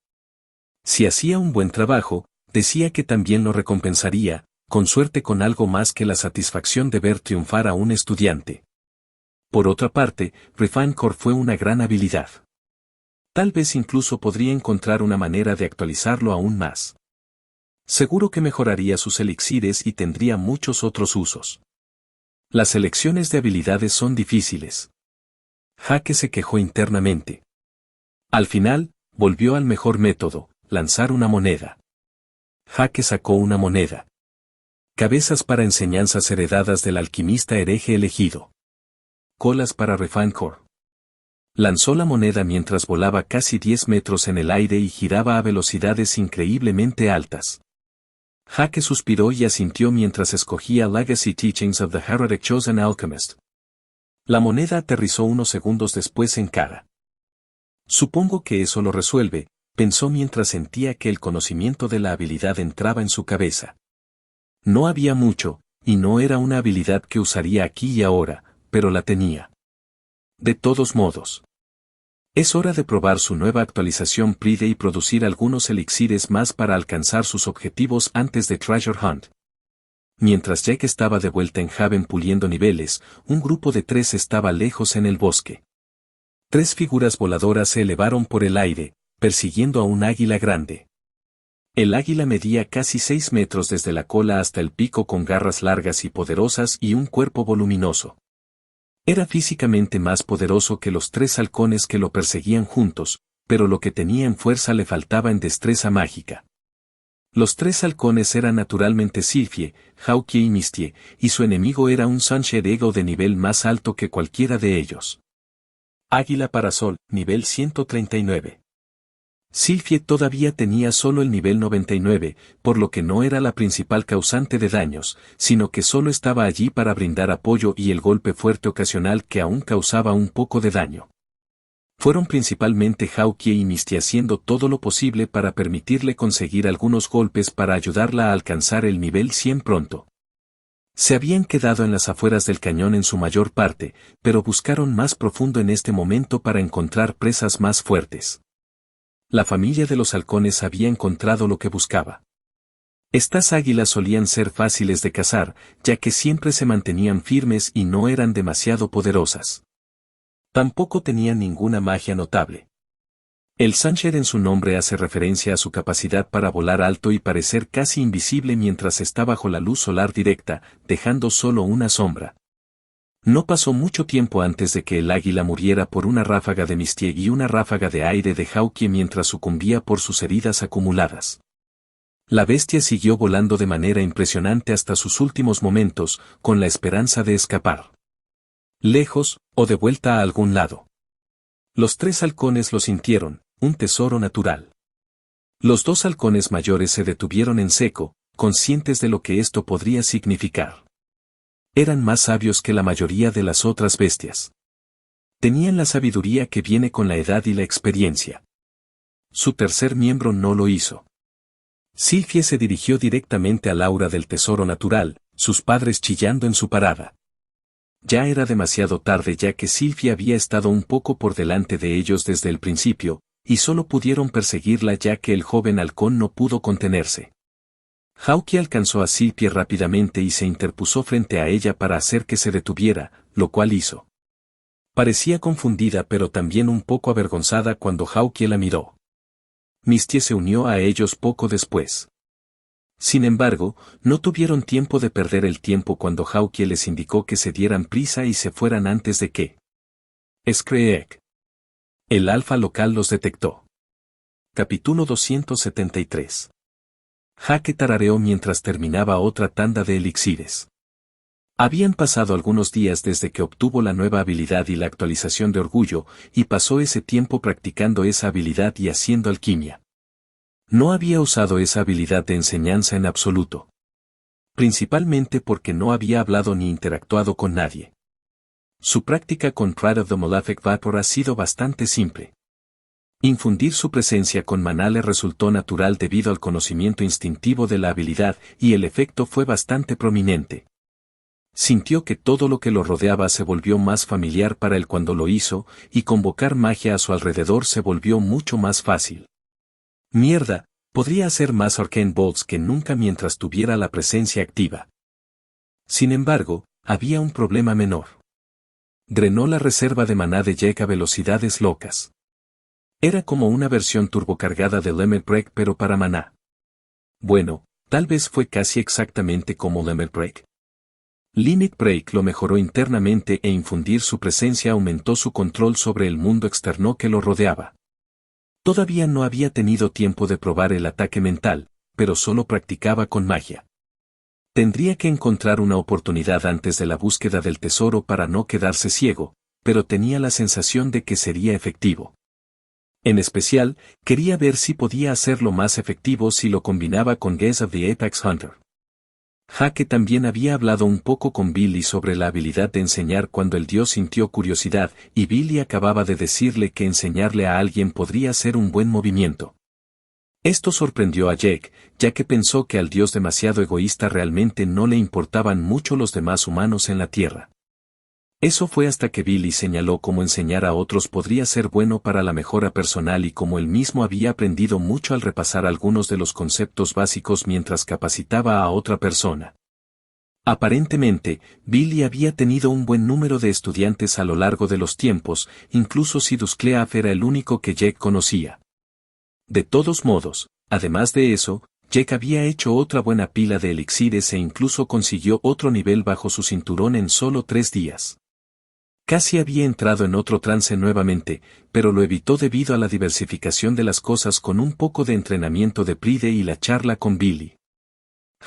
Si hacía un buen trabajo, decía que también lo recompensaría, con suerte con algo más que la satisfacción de ver triunfar a un estudiante. Por otra parte, Refine Core fue una gran habilidad. Tal vez incluso podría encontrar una manera de actualizarlo aún más. Seguro que mejoraría sus elixires y tendría muchos otros usos. Las elecciones de habilidades son difíciles. Jack se quejó internamente. Al final, volvió al mejor método, lanzar una moneda. Jack sacó una moneda. Cabezas para enseñanzas heredadas del alquimista hereje elegido. Colas para Refine Core. Lanzó la moneda mientras volaba casi 10 metros en el aire y giraba a velocidades increíblemente altas. Jake suspiró y asintió mientras escogía Legacy Teachings of the Heretic Chosen Alchemist. La moneda aterrizó unos segundos después en cara. Supongo que eso lo resuelve, pensó mientras sentía que el conocimiento de la habilidad entraba en su cabeza. No había mucho, y no era una habilidad que usaría aquí y ahora, pero la tenía. De todos modos. Es hora de probar su nueva actualización Pride y producir algunos elixires más para alcanzar sus objetivos antes de Treasure Hunt. Mientras Jack estaba de vuelta en Haven puliendo niveles, un grupo de 3 estaba lejos en el bosque. 3 figuras voladoras se elevaron por el aire, persiguiendo a un águila grande. El águila medía casi 6 metros desde la cola hasta el pico con garras largas y poderosas y un cuerpo voluminoso. Era físicamente más poderoso que los 3 halcones que lo perseguían juntos, pero lo que tenía en fuerza le faltaba en destreza mágica. Los 3 halcones eran naturalmente Sylphie, Hawkie y Mistie, y su enemigo era un Sunshade Eagle de nivel más alto que cualquiera de ellos. Águila Parasol, nivel 139. Sylphie todavía tenía solo el nivel 99, por lo que no era la principal causante de daños, sino que solo estaba allí para brindar apoyo y el golpe fuerte ocasional que aún causaba un poco de daño. Fueron principalmente Hawkie y Misty haciendo todo lo posible para permitirle conseguir algunos golpes para ayudarla a alcanzar el nivel 100 pronto. Se habían quedado en las afueras del cañón en su mayor parte, pero buscaron más profundo en este momento para encontrar presas más fuertes. La familia de los halcones había encontrado lo que buscaba. Estas águilas solían ser fáciles de cazar, ya que siempre se mantenían firmes y no eran demasiado poderosas. Tampoco tenían ninguna magia notable. El Sunshade en su nombre hace referencia a su capacidad para volar alto y parecer casi invisible mientras está bajo la luz solar directa, dejando solo una sombra. No pasó mucho tiempo antes de que el águila muriera por una ráfaga de Mistie y una ráfaga de aire de Hawkie mientras sucumbía por sus heridas acumuladas. La bestia siguió volando de manera impresionante hasta sus últimos momentos, con la esperanza de escapar. Lejos, o de vuelta a algún lado. Los 3 halcones lo sintieron, un tesoro natural. Los 2 halcones mayores se detuvieron en seco, conscientes de lo que esto podría significar. Eran más sabios que la mayoría de las otras bestias. Tenían la sabiduría que viene con la edad y la experiencia. Su tercer miembro no lo hizo. Sylphie se dirigió directamente al aura del tesoro natural, sus padres chillando en su parada. Ya era demasiado tarde ya que Sylphie había estado un poco por delante de ellos desde el principio, y solo pudieron perseguirla ya que el joven halcón no pudo contenerse. Hawkie alcanzó a Sylphie rápidamente y se interpuso frente a ella para hacer que se detuviera, lo cual hizo. Parecía confundida pero también un poco avergonzada cuando Hawkie la miró. Mistie se unió a ellos poco después. Sin embargo, no tuvieron tiempo de perder el tiempo cuando Hawkie les indicó que se dieran prisa y se fueran antes de que Skreek. El alfa local los detectó. Capítulo 273. Jake tarareó mientras terminaba otra tanda de elixires. Habían pasado algunos días desde que obtuvo la nueva habilidad y la actualización de orgullo, y pasó ese tiempo practicando esa habilidad y haciendo alquimia. No había usado esa habilidad de enseñanza en absoluto. Principalmente porque no había hablado ni interactuado con nadie. Su práctica con Pride of the Malefic Vapor ha sido bastante simple. Infundir su presencia con maná le resultó natural debido al conocimiento instintivo de la habilidad y el efecto fue bastante prominente. Sintió que todo lo que lo rodeaba se volvió más familiar para él cuando lo hizo, y convocar magia a su alrededor se volvió mucho más fácil. Mierda, podría hacer más Arcane Bolts que nunca mientras tuviera la presencia activa. Sin embargo, había un problema menor. Drenó la reserva de maná de Jack a velocidades locas. Era como una versión turbocargada de Limit Break pero para maná. Bueno, tal vez fue casi exactamente como Limit Break. Limit Break lo mejoró internamente e infundir su presencia aumentó su control sobre el mundo externo que lo rodeaba. Todavía no había tenido tiempo de probar el ataque mental, pero solo practicaba con magia. Tendría que encontrar una oportunidad antes de la búsqueda del tesoro para no quedarse ciego, pero tenía la sensación de que sería efectivo. En especial, quería ver si podía hacerlo más efectivo si lo combinaba con Gaze of the Apex Hunter. Jake también había hablado un poco con Billy sobre la habilidad de enseñar cuando el dios sintió curiosidad, y Billy acababa de decirle que enseñarle a alguien podría ser un buen movimiento. Esto sorprendió a Jake, ya que pensó que al dios demasiado egoísta realmente no le importaban mucho los demás humanos en la Tierra. Eso fue hasta que Billy señaló cómo enseñar a otros podría ser bueno para la mejora personal y cómo él mismo había aprendido mucho al repasar algunos de los conceptos básicos mientras capacitaba a otra persona. Aparentemente, Billy había tenido un buen número de estudiantes a lo largo de los tiempos, incluso si Duscleaf era el único que Jake conocía. De todos modos, además de eso, Jake había hecho otra buena pila de elixires e incluso consiguió otro nivel bajo su cinturón en solo 3 días. Casi había entrado en otro trance nuevamente, pero lo evitó debido a la diversificación de las cosas con un poco de entrenamiento de Pride y la charla con Billy.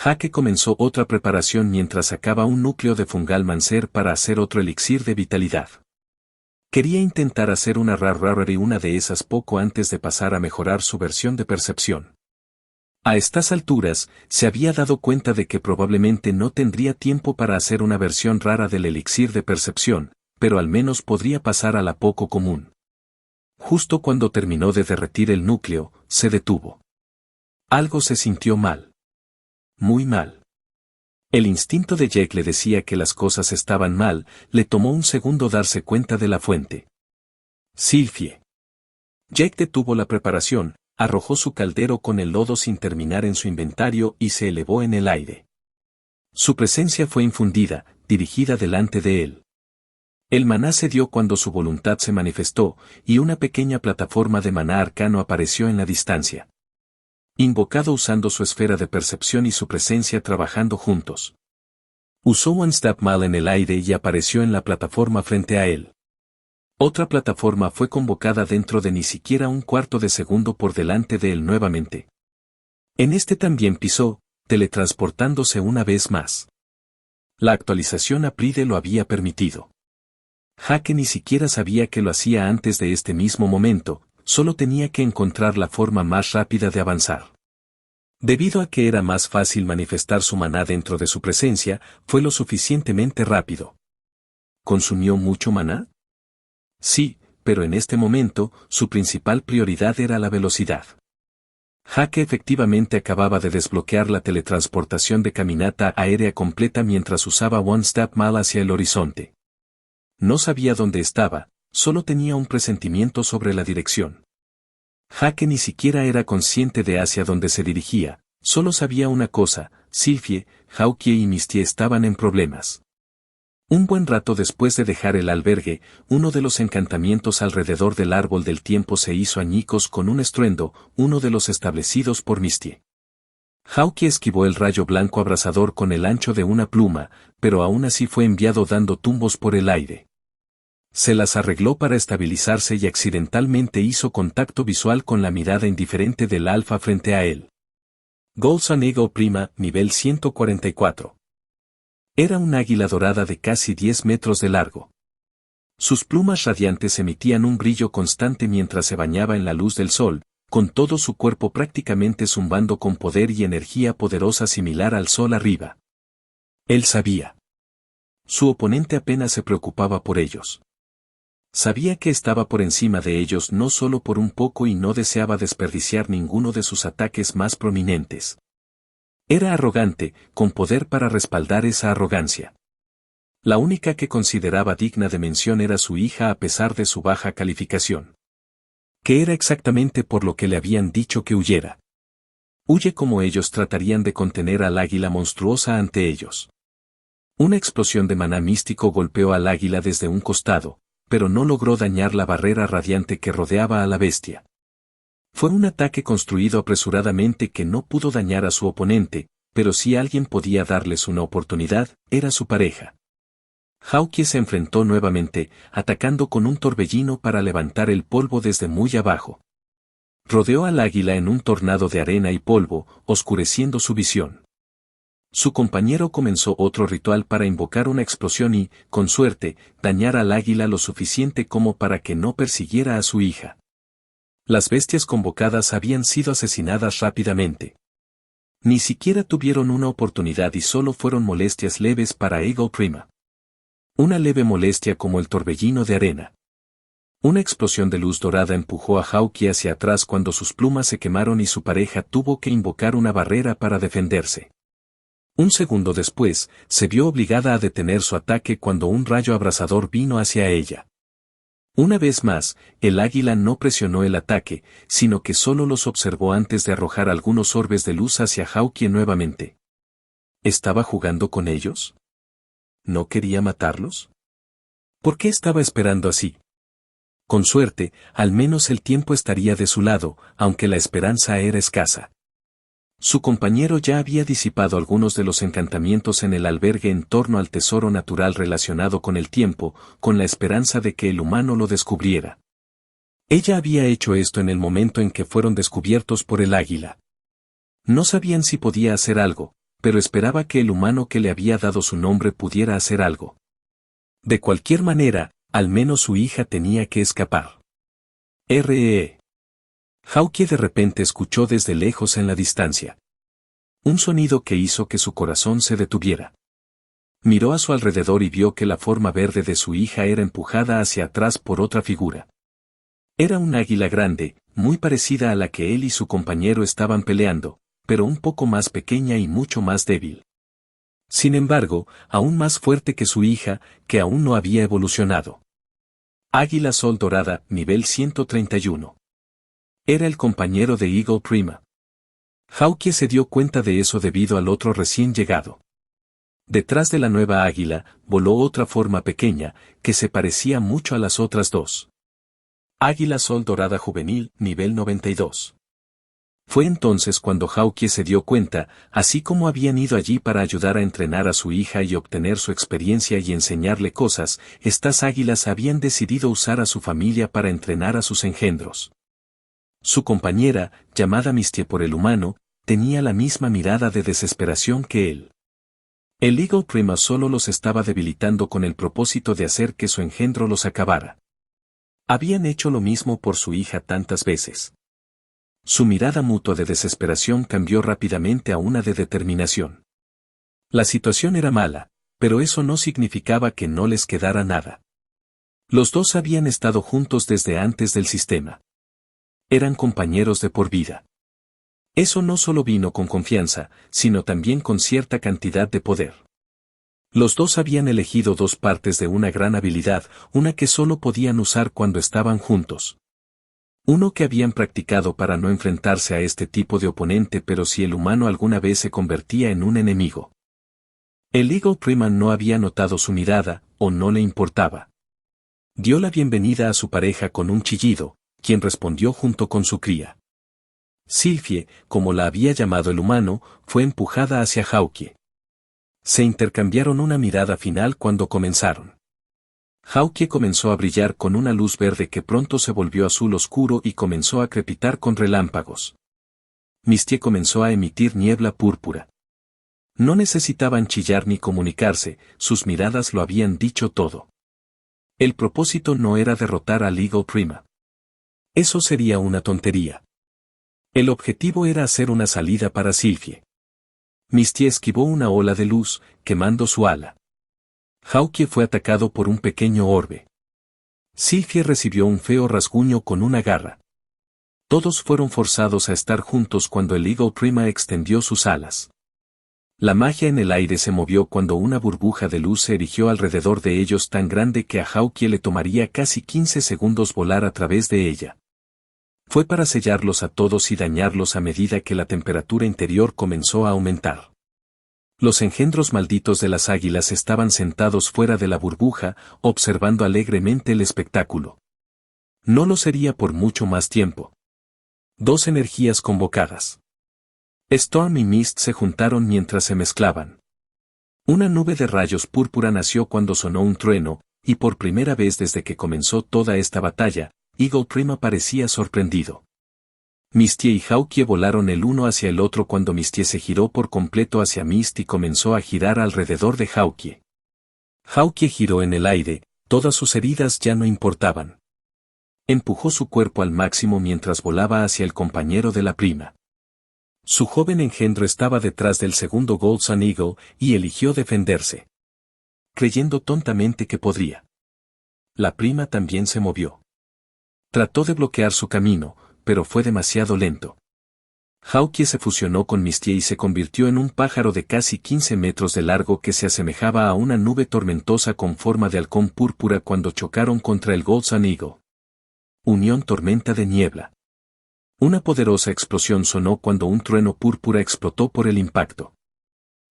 Jake comenzó otra preparación mientras sacaba un núcleo de fungal mancer para hacer otro elixir de vitalidad. Quería intentar hacer una Rarity una de esas poco antes de pasar a mejorar su versión de percepción. A estas alturas, se había dado cuenta de que probablemente no tendría tiempo para hacer una versión rara del elixir de percepción, pero al menos podría pasar a la poco común. Justo cuando terminó de derretir el núcleo, se detuvo. Algo se sintió mal. Muy mal. El instinto de Jake le decía que las cosas estaban mal, le tomó un segundo darse cuenta de la fuente. Sylphie. Jake detuvo la preparación, arrojó su caldero con el lodo sin terminar en su inventario y se elevó en el aire. Su presencia fue infundida, dirigida delante de él. El maná se dio cuando su voluntad se manifestó, y una pequeña plataforma de maná arcano apareció en la distancia. Invocado usando su esfera de percepción y su presencia trabajando juntos. Usó One Step Mal en el aire y apareció en la plataforma frente a él. Otra plataforma fue convocada dentro de ni siquiera un cuarto de segundo por delante de él nuevamente. En este también pisó, teletransportándose una vez más. La actualización a Pride lo había permitido. Jake ni siquiera sabía que lo hacía antes de este mismo momento, solo tenía que encontrar la forma más rápida de avanzar. Debido a que era más fácil manifestar su maná dentro de su presencia, fue lo suficientemente rápido. ¿Consumió mucho maná? Sí, pero en este momento, su principal prioridad era la velocidad. Jake efectivamente acababa de desbloquear la teletransportación de caminata aérea completa mientras usaba One Step Mal hacia el horizonte. No sabía dónde estaba, solo tenía un presentimiento sobre la dirección. Jake ni siquiera era consciente de hacia dónde se dirigía, solo sabía una cosa: Sylphie, Hawkeye y Misty estaban en problemas. Un buen rato después de dejar el albergue, uno de los encantamientos alrededor del árbol del tiempo se hizo añicos con un estruendo, uno de los establecidos por Misty. Hawkeye esquivó el rayo blanco abrasador con el ancho de una pluma, pero aún así fue enviado dando tumbos por el aire. Se las arregló para estabilizarse y accidentalmente hizo contacto visual con la mirada indiferente del alfa frente a él. Golden Eagle Prima, nivel 144. Era un águila dorada de casi 10 metros de largo. Sus plumas radiantes emitían un brillo constante mientras se bañaba en la luz del sol, con todo su cuerpo prácticamente zumbando con poder y energía poderosa similar al sol arriba. Él sabía. Su oponente apenas se preocupaba por ellos. Sabía que estaba por encima de ellos no solo por un poco y no deseaba desperdiciar ninguno de sus ataques más prominentes. Era arrogante, con poder para respaldar esa arrogancia. La única que consideraba digna de mención era su hija a pesar de su baja calificación. Que era exactamente por lo que le habían dicho que huyera. Huye como ellos tratarían de contener al águila monstruosa ante ellos. Una explosión de maná místico golpeó al águila desde un costado, pero no logró dañar la barrera radiante que rodeaba a la bestia. Fue un ataque construido apresuradamente que no pudo dañar a su oponente, pero si alguien podía darles una oportunidad, era su pareja. Hawkeye se enfrentó nuevamente, atacando con un torbellino para levantar el polvo desde muy abajo. Rodeó al águila en un tornado de arena y polvo, oscureciendo su visión. Su compañero comenzó otro ritual para invocar una explosión y, con suerte, dañar al águila lo suficiente como para que no persiguiera a su hija. Las bestias convocadas habían sido asesinadas rápidamente. Ni siquiera tuvieron una oportunidad y solo fueron molestias leves para Eagle Prima. Una leve molestia como el torbellino de arena. Una explosión de luz dorada empujó a Hawkeye hacia atrás cuando sus plumas se quemaron y su pareja tuvo que invocar una barrera para defenderse. Un segundo después, se vio obligada a detener su ataque cuando un rayo abrasador vino hacia ella. Una vez más, el águila no presionó el ataque, sino que solo los observó antes de arrojar algunos orbes de luz hacia Hawkeye nuevamente. ¿Estaba jugando con ellos? ¿No quería matarlos? ¿Por qué estaba esperando así? Con suerte, al menos el tiempo estaría de su lado, aunque la esperanza era escasa. Su compañero ya había disipado algunos de los encantamientos en el albergue en torno al tesoro natural relacionado con el tiempo, con la esperanza de que el humano lo descubriera. Ella había hecho esto en el momento en que fueron descubiertos por el águila. No sabían si podía hacer algo, pero esperaba que el humano que le había dado su nombre pudiera hacer algo. De cualquier manera, al menos su hija tenía que escapar. Hawkeye de repente escuchó desde lejos en la distancia un sonido que hizo que su corazón se detuviera. Miró a su alrededor y vio que la forma verde de su hija era empujada hacia atrás por otra figura. Era un águila grande, muy parecida a la que él y su compañero estaban peleando, pero un poco más pequeña y mucho más débil. Sin embargo, aún más fuerte que su hija, que aún no había evolucionado. Águila Sol Dorada, nivel 131. Era el compañero de Eagle Prima. Hawkeye se dio cuenta de eso debido al otro recién llegado. Detrás de la nueva águila, voló otra forma pequeña, que se parecía mucho a las otras dos. Águila Sol Dorada Juvenil, nivel 92. Fue entonces cuando Hawkeye se dio cuenta, así como habían ido allí para ayudar a entrenar a su hija y obtener su experiencia y enseñarle cosas, estas águilas habían decidido usar a su familia para entrenar a sus engendros. Su compañera, llamada Misty por el humano, tenía la misma mirada de desesperación que él. El Eagle Prima solo los estaba debilitando con el propósito de hacer que su engendro los acabara. Habían hecho lo mismo por su hija tantas veces. Su mirada mutua de desesperación cambió rápidamente a una de determinación. La situación era mala, pero eso no significaba que no les quedara nada. Los dos habían estado juntos desde antes del sistema. Eran compañeros de por vida. Eso no solo vino con confianza, sino también con cierta cantidad de poder. Los dos habían elegido dos partes de una gran habilidad, una que solo podían usar cuando estaban juntos. Uno que habían practicado para no enfrentarse a este tipo de oponente, pero si el humano alguna vez se convertía en un enemigo. El Eagle Prima no había notado su mirada, o no le importaba. Dio la bienvenida a su pareja con un chillido, quien respondió junto con su cría. Sylphie, como la había llamado el humano, fue empujada hacia Hawkeye. Se intercambiaron una mirada final cuando comenzaron. Hawkeye comenzó a brillar con una luz verde que pronto se volvió azul oscuro y comenzó a crepitar con relámpagos. Misty comenzó a emitir niebla púrpura. No necesitaban chillar ni comunicarse, sus miradas lo habían dicho todo. El propósito no era derrotar al Eagle Prima. Eso sería una tontería. El objetivo era hacer una salida para Sylphie. Misty esquivó una ola de luz, quemando su ala. Hawkeye fue atacado por un pequeño orbe. Sylphie recibió un feo rasguño con una garra. Todos fueron forzados a estar juntos cuando el Eagle Prima extendió sus alas. La magia en el aire se movió cuando una burbuja de luz se erigió alrededor de ellos tan grande que a Hawkeye le tomaría casi 15 segundos volar a través de ella. Fue para sellarlos a todos y dañarlos a medida que la temperatura interior comenzó a aumentar. Los engendros malditos de las águilas estaban sentados fuera de la burbuja, observando alegremente el espectáculo. No lo sería por mucho más tiempo. Dos energías convocadas. Storm y Mist se juntaron mientras se mezclaban. Una nube de rayos púrpura nació cuando sonó un trueno, y por primera vez desde que comenzó toda esta batalla, Eagle Prima parecía sorprendido. Misty y Hawkeye volaron el uno hacia el otro cuando Misty se giró por completo hacia Mist y comenzó a girar alrededor de Hawkeye. Hawkeye giró en el aire, todas sus heridas ya no importaban. Empujó su cuerpo al máximo mientras volaba hacia el compañero de la prima. Su joven engendro estaba detrás del segundo Golden Eagle y eligió defenderse, creyendo tontamente que podría. La prima también se movió. Trató de bloquear su camino, pero fue demasiado lento. Hawkeye se fusionó con Misty y se convirtió en un pájaro de casi 15 metros de largo que se asemejaba a una nube tormentosa con forma de halcón púrpura cuando chocaron contra el Golden Eagle. Unión tormenta de niebla. Una poderosa explosión sonó cuando un trueno púrpura explotó por el impacto.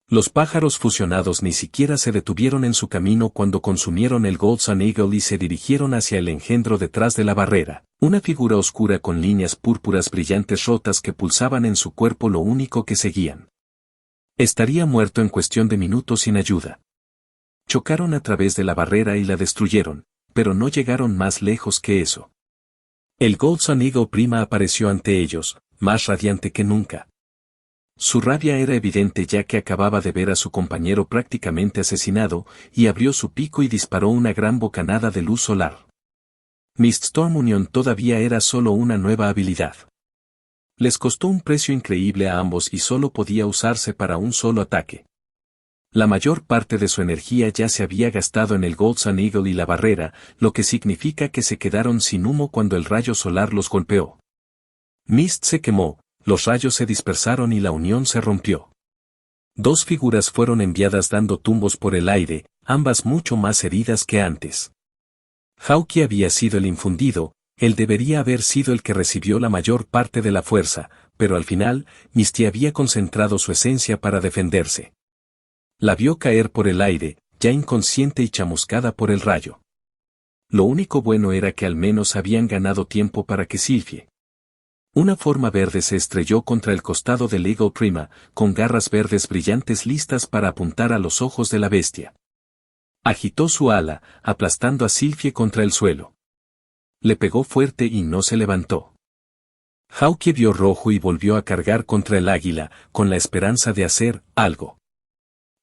Los pájaros fusionados ni siquiera se detuvieron en su camino cuando consumieron el Golden Eagle y se dirigieron hacia el engendro detrás de la barrera, una figura oscura con líneas púrpuras brillantes rotas que pulsaban en su cuerpo lo único que seguían. Estaría muerto en cuestión de minutos sin ayuda. Chocaron a través de la barrera y la destruyeron, pero no llegaron más lejos que eso. El Golden Eagle prima apareció ante ellos, más radiante que nunca. Su rabia era evidente ya que acababa de ver a su compañero prácticamente asesinado, y abrió su pico y disparó una gran bocanada de luz solar. Miststorm Union todavía era solo una nueva habilidad. Les costó un precio increíble a ambos y solo podía usarse para un solo ataque. La mayor parte de su energía ya se había gastado en el Golden Eagle y la barrera, lo que significa que se quedaron sin humo cuando el rayo solar los golpeó. Mist se quemó, los rayos se dispersaron y la unión se rompió. Dos figuras fueron enviadas dando tumbos por el aire, ambas mucho más heridas que antes. Hawkeye había sido el infundido, él debería haber sido el que recibió la mayor parte de la fuerza, pero al final, Misty había concentrado su esencia para defenderse. La vio caer por el aire, ya inconsciente y chamuscada por el rayo. Lo único bueno era que al menos habían ganado tiempo para que Sylphie. Una forma verde se estrelló contra el costado del Eagle Prima, con garras verdes brillantes listas para apuntar a los ojos de la bestia. Agitó su ala, aplastando a Sylphie contra el suelo. Le pegó fuerte y no se levantó. Hawkeye vio rojo y volvió a cargar contra el águila, con la esperanza de hacer algo.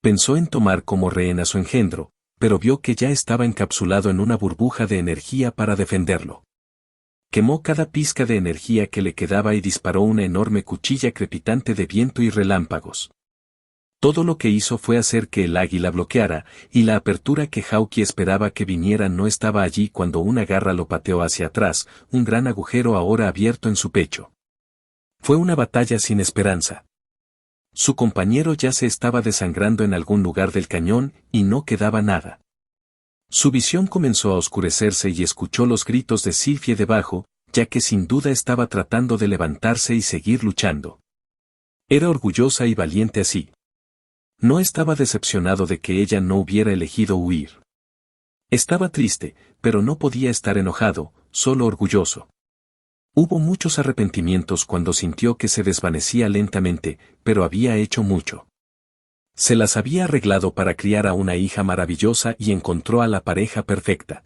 Pensó en tomar como rehén a su engendro, pero vio que ya estaba encapsulado en una burbuja de energía para defenderlo. Quemó cada pizca de energía que le quedaba y disparó una enorme cuchilla crepitante de viento y relámpagos. Todo lo que hizo fue hacer que el águila bloqueara, y la apertura que Hawkeye esperaba que viniera no estaba allí cuando una garra lo pateó hacia atrás, un gran agujero ahora abierto en su pecho. Fue una batalla sin esperanza. Su compañero ya se estaba desangrando en algún lugar del cañón, y no quedaba nada. Su visión comenzó a oscurecerse y escuchó los gritos de Sylphie debajo, ya que sin duda estaba tratando de levantarse y seguir luchando. Era orgullosa y valiente así. No estaba decepcionado de que ella no hubiera elegido huir. Estaba triste, pero no podía estar enojado, solo orgulloso. Hubo muchos arrepentimientos cuando sintió que se desvanecía lentamente, pero había hecho mucho. Se las había arreglado para criar a una hija maravillosa y encontró a la pareja perfecta.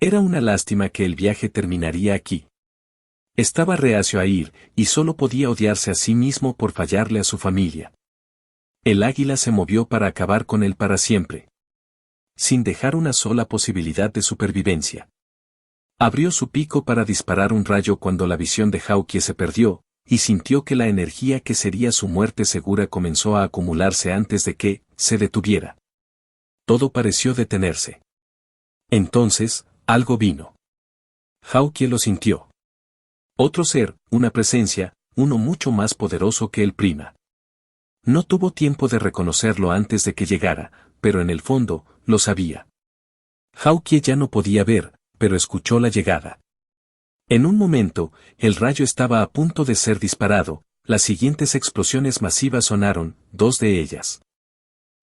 Era una lástima que el viaje terminaría aquí. Estaba reacio a ir, y solo podía odiarse a sí mismo por fallarle a su familia. El águila se movió para acabar con él para siempre, sin dejar una sola posibilidad de supervivencia. Abrió su pico para disparar un rayo cuando la visión de Hawkeye se perdió, y sintió que la energía que sería su muerte segura comenzó a acumularse antes de que se detuviera. Todo pareció detenerse. Entonces, algo vino. Hawkeye lo sintió. Otro ser, una presencia, uno mucho más poderoso que el prima. No tuvo tiempo de reconocerlo antes de que llegara, pero en el fondo, lo sabía. Hawkeye ya no podía ver, pero escuchó la llegada. En un momento, el rayo estaba a punto de ser disparado, las siguientes explosiones masivas sonaron, dos de ellas.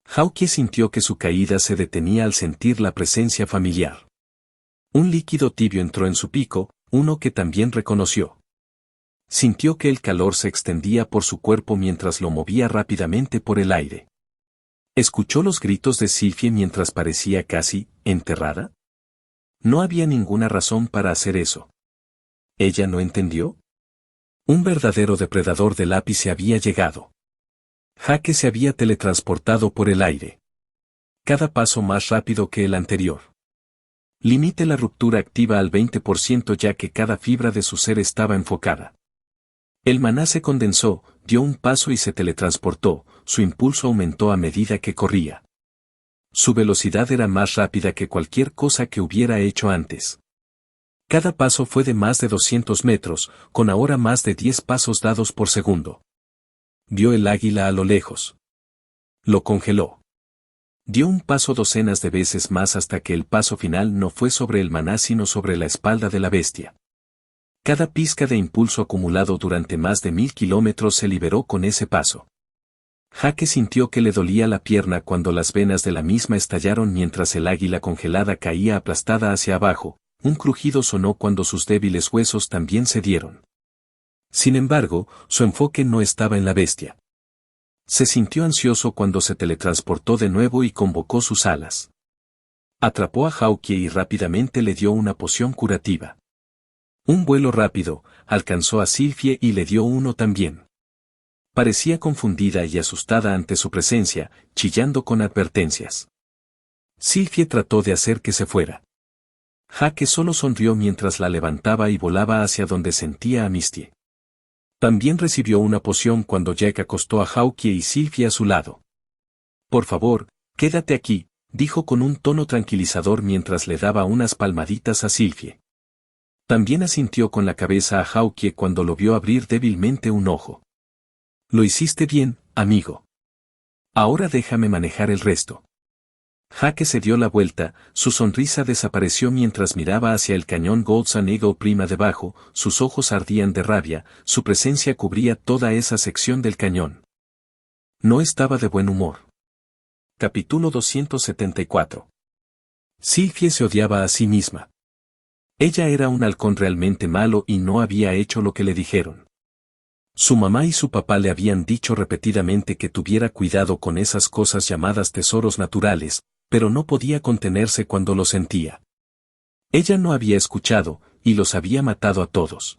Hawkeye sintió que su caída se detenía al sentir la presencia familiar. Un líquido tibio entró en su pico, uno que también reconoció. Sintió que el calor se extendía por su cuerpo mientras lo movía rápidamente por el aire. ¿Escuchó los gritos de Sylphie mientras parecía casi enterrada? No había ninguna razón para hacer eso. ¿Ella no entendió? Un verdadero depredador del ápice había llegado. Jaque se había teletransportado por el aire. Cada paso más rápido que el anterior. Limite la ruptura activa al 20% ya que cada fibra de su ser estaba enfocada. El maná se condensó, dio un paso y se teletransportó, su impulso aumentó a medida que corría. Su velocidad era más rápida que cualquier cosa que hubiera hecho antes. Cada paso fue de más de 200 metros, con ahora más de 10 pasos dados por segundo. Vio el águila a lo lejos. Lo congeló. Dio un paso docenas de veces más hasta que el paso final no fue sobre el maná sino sobre la espalda de la bestia. Cada pizca de impulso acumulado durante más de 1000 kilómetros se liberó con ese paso. Jake sintió que le dolía la pierna cuando las venas de la misma estallaron mientras el águila congelada caía aplastada hacia abajo, un crujido sonó cuando sus débiles huesos también cedieron. Sin embargo, su enfoque no estaba en la bestia. Se sintió ansioso cuando se teletransportó de nuevo y convocó sus alas. Atrapó a Hawkeye y rápidamente le dio una poción curativa. Un vuelo rápido, alcanzó a Sylphie y le dio uno también. Parecía confundida y asustada ante su presencia, chillando con advertencias. Sylphie trató de hacer que se fuera. Jake solo sonrió mientras la levantaba y volaba hacia donde sentía a Misty. También recibió una poción cuando Jack acostó a Hawkeye y Sylphie a su lado. Por favor, quédate aquí, dijo con un tono tranquilizador mientras le daba unas palmaditas a Sylphie. También asintió con la cabeza a Hawkeye cuando lo vio abrir débilmente un ojo. Lo hiciste bien, amigo. Ahora déjame manejar el resto. Jake se dio la vuelta, su sonrisa desapareció mientras miraba hacia el cañón Golden Eagle prima debajo, sus ojos ardían de rabia, su presencia cubría toda esa sección del cañón. No estaba de buen humor. Capítulo 274. Sylphie se odiaba a sí misma. Ella era un halcón realmente malo y no había hecho lo que le dijeron. Su mamá y su papá le habían dicho repetidamente que tuviera cuidado con esas cosas llamadas tesoros naturales, pero no podía contenerse cuando lo sentía. Ella no había escuchado, y los había matado a todos.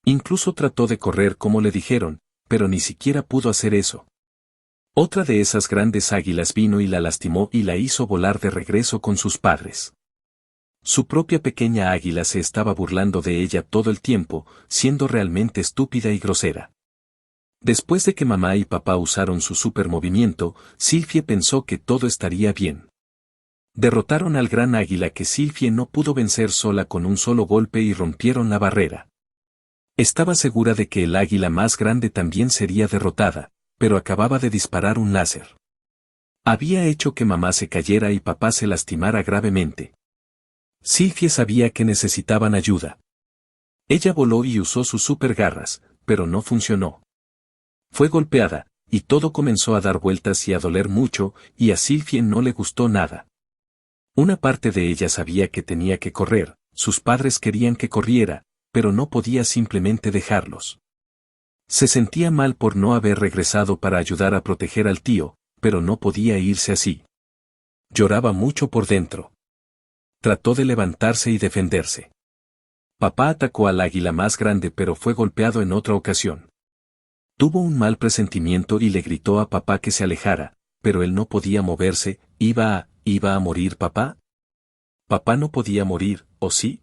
Incluso trató de correr como le dijeron, pero ni siquiera pudo hacer eso. Otra de esas grandes águilas vino y la lastimó y la hizo volar de regreso con sus padres. Su propia pequeña águila se estaba burlando de ella todo el tiempo, siendo realmente estúpida y grosera. Después de que mamá y papá usaron su supermovimiento, Sylphie pensó que todo estaría bien. Derrotaron al gran águila que Sylphie no pudo vencer sola con un solo golpe y rompieron la barrera. Estaba segura de que el águila más grande también sería derrotada, pero acababa de disparar un láser. Había hecho que mamá se cayera y papá se lastimara gravemente. Sylphie sabía que necesitaban ayuda. Ella voló y usó sus supergarras, pero no funcionó. Fue golpeada, y todo comenzó a dar vueltas y a doler mucho, y a Sylphie no le gustó nada. Una parte de ella sabía que tenía que correr, sus padres querían que corriera, pero no podía simplemente dejarlos. Se sentía mal por no haber regresado para ayudar a proteger al tío, pero no podía irse así. Lloraba mucho por dentro. Trató de levantarse y defenderse. Papá atacó al águila más grande pero fue golpeado en otra ocasión. Tuvo un mal presentimiento y le gritó a papá que se alejara, pero él no podía moverse, ¿iba a morir papá? Papá no podía morir, ¿o sí?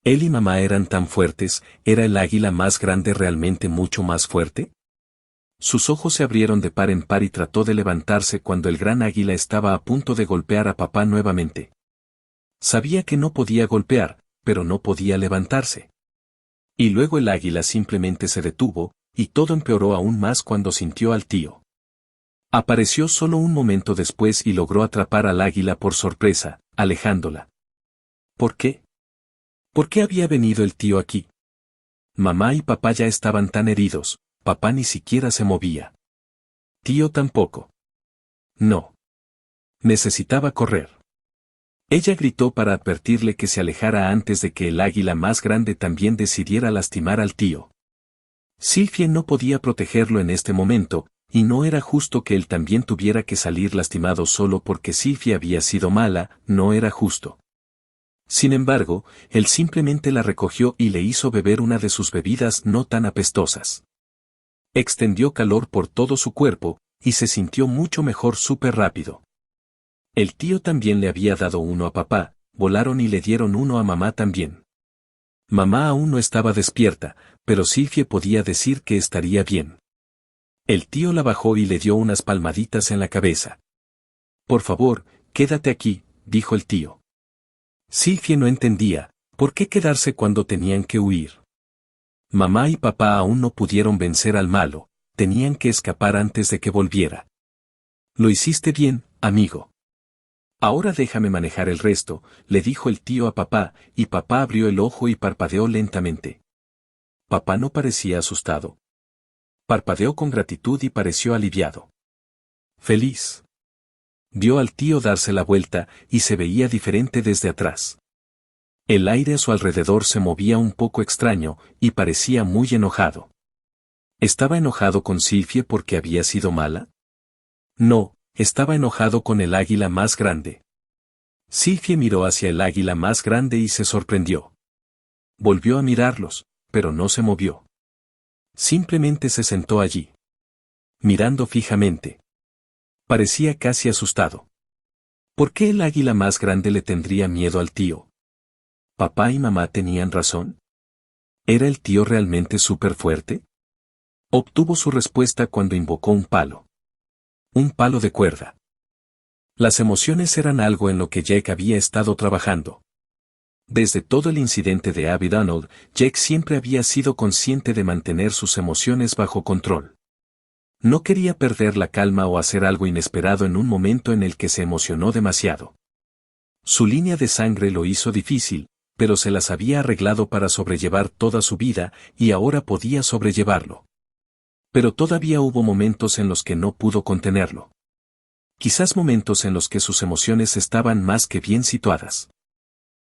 Él y mamá eran tan fuertes, ¿era el águila más grande realmente mucho más fuerte? Sus ojos se abrieron de par en par y trató de levantarse cuando el gran águila estaba a punto de golpear a papá nuevamente. Sabía que no podía golpear, pero no podía levantarse. Y luego el águila simplemente se detuvo, y todo empeoró aún más cuando sintió al tío. Apareció solo un momento después y logró atrapar al águila por sorpresa, alejándola. ¿Por qué? ¿Por qué había venido el tío aquí? Mamá y papá ya estaban tan heridos, papá ni siquiera se movía. Tío tampoco. No. Necesitaba correr. Ella gritó para advertirle que se alejara antes de que el águila más grande también decidiera lastimar al tío. Sylphie no podía protegerlo en este momento, y no era justo que él también tuviera que salir lastimado solo porque Sylphie había sido mala, no era justo. Sin embargo, él simplemente la recogió y le hizo beber una de sus bebidas no tan apestosas. Extendió calor por todo su cuerpo, y se sintió mucho mejor súper rápido. El tío también le había dado uno a papá, volaron y le dieron uno a mamá también. Mamá aún no estaba despierta, pero Sylvie podía decir que estaría bien. El tío la bajó y le dio unas palmaditas en la cabeza. Por favor, quédate aquí, dijo el tío. Sylvie no entendía, ¿por qué quedarse cuando tenían que huir? Mamá y papá aún no pudieron vencer al malo, tenían que escapar antes de que volviera. Lo hiciste bien, amigo. Ahora déjame manejar el resto, le dijo el tío a papá, y papá abrió el ojo y parpadeó lentamente. Papá no parecía asustado. Parpadeó con gratitud y pareció aliviado. Feliz. Vio al tío darse la vuelta, y se veía diferente desde atrás. El aire a su alrededor se movía un poco extraño, y parecía muy enojado. ¿Estaba enojado con Sylvie porque había sido mala? No, estaba enojado con el águila más grande. Sylvie miró hacia el águila más grande y se sorprendió. Volvió a mirarlos, pero no se movió. Simplemente se sentó allí, mirando fijamente. Parecía casi asustado. ¿Por qué el águila más grande le tendría miedo al tío? ¿Papá y mamá tenían razón? ¿Era el tío realmente súper fuerte? Obtuvo su respuesta cuando invocó un palo. Un palo de cuerda. Las emociones eran algo en lo que Jake había estado trabajando. Desde todo el incidente de Abby Donald, Jake siempre había sido consciente de mantener sus emociones bajo control. No quería perder la calma o hacer algo inesperado en un momento en el que se emocionó demasiado. Su línea de sangre lo hizo difícil, pero se las había arreglado para sobrellevar toda su vida, y ahora podía sobrellevarlo. Pero todavía hubo momentos en los que no pudo contenerlo. Quizás momentos en los que sus emociones estaban más que bien situadas.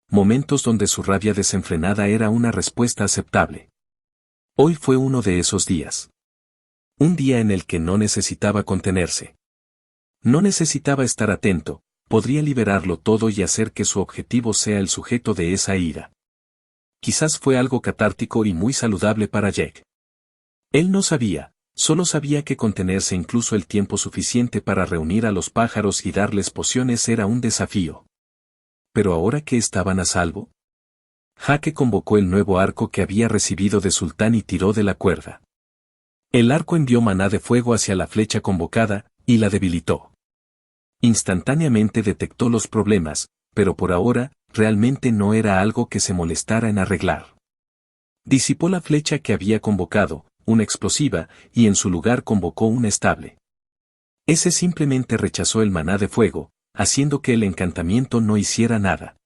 Momentos donde su rabia desenfrenada era una respuesta aceptable. Hoy fue uno de esos días. Un día en el que no necesitaba contenerse. No necesitaba estar atento, podría liberarlo todo y hacer que su objetivo sea el sujeto de esa ira. Quizás fue algo catártico y muy saludable para Jake. Él no sabía, solo sabía que contenerse incluso el tiempo suficiente para reunir a los pájaros y darles pociones era un desafío. Pero ahora que estaban a salvo, Jake convocó el nuevo arco que había recibido de Sultán y tiró de la cuerda. El arco envió maná de fuego hacia la flecha convocada, y la debilitó. Instantáneamente detectó los problemas, pero por ahora, realmente no era algo que se molestara en arreglar. Disipó la flecha que había convocado, una explosiva, y en su lugar convocó una estable. Ese simplemente rechazó el maná de fuego, haciendo que el encantamiento no hiciera nada.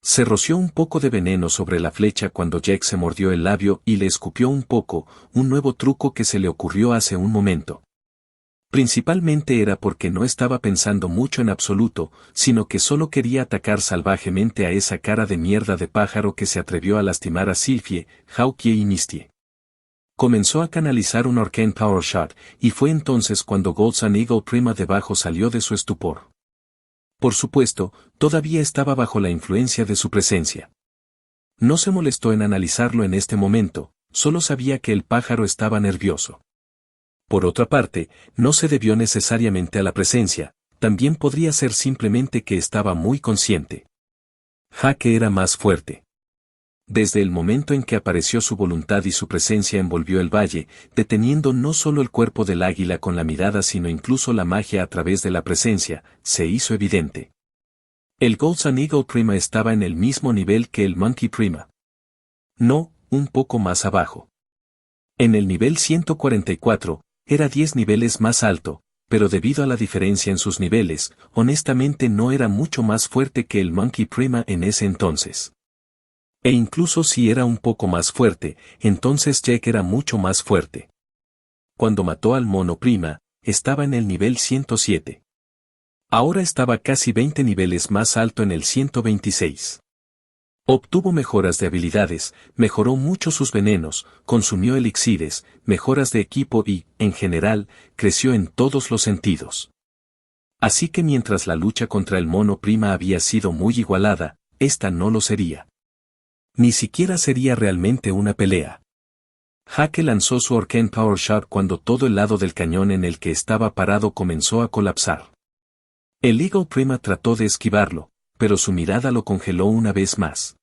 Se roció un poco de veneno sobre la flecha cuando Jake se mordió el labio y le escupió un poco, un nuevo truco que se le ocurrió hace un momento. Principalmente era porque no estaba pensando mucho en absoluto, sino que solo quería atacar salvajemente a esa cara de mierda de pájaro que se atrevió a lastimar a Sylvie, Hawkeye y Misty. Comenzó a canalizar un Arcane Power Shot, y fue entonces cuando Golden Eagle Prima debajo salió de su estupor. Por supuesto, todavía estaba bajo la influencia de su presencia. No se molestó en analizarlo en este momento, solo sabía que el pájaro estaba nervioso. Por otra parte, no se debió necesariamente a la presencia, también podría ser simplemente que estaba muy consciente. Jake era más fuerte. Desde el momento en que apareció su voluntad y su presencia envolvió el valle, deteniendo no solo el cuerpo del águila con la mirada sino incluso la magia a través de la presencia, se hizo evidente. El Golden Eagle Prima estaba en el mismo nivel que el Monkey Prima. No, un poco más abajo. En el nivel 144, era 10 niveles más alto, pero debido a la diferencia en sus niveles, honestamente no era mucho más fuerte que el Monkey Prima en ese entonces. E incluso si era un poco más fuerte, entonces Jake era mucho más fuerte. Cuando mató al mono prima, estaba en el nivel 107. Ahora estaba casi 20 niveles más alto en el 126. Obtuvo mejoras de habilidades, mejoró mucho sus venenos, consumió elixires, mejoras de equipo y, en general, creció en todos los sentidos. Así que mientras la lucha contra el mono prima había sido muy igualada, esta no lo sería. Ni siquiera sería realmente una pelea. Jake lanzó su Arcane Power Shot cuando todo el lado del cañón en el que estaba parado comenzó a colapsar. El Eagle Prima trató de esquivarlo, pero su mirada lo congeló una vez más.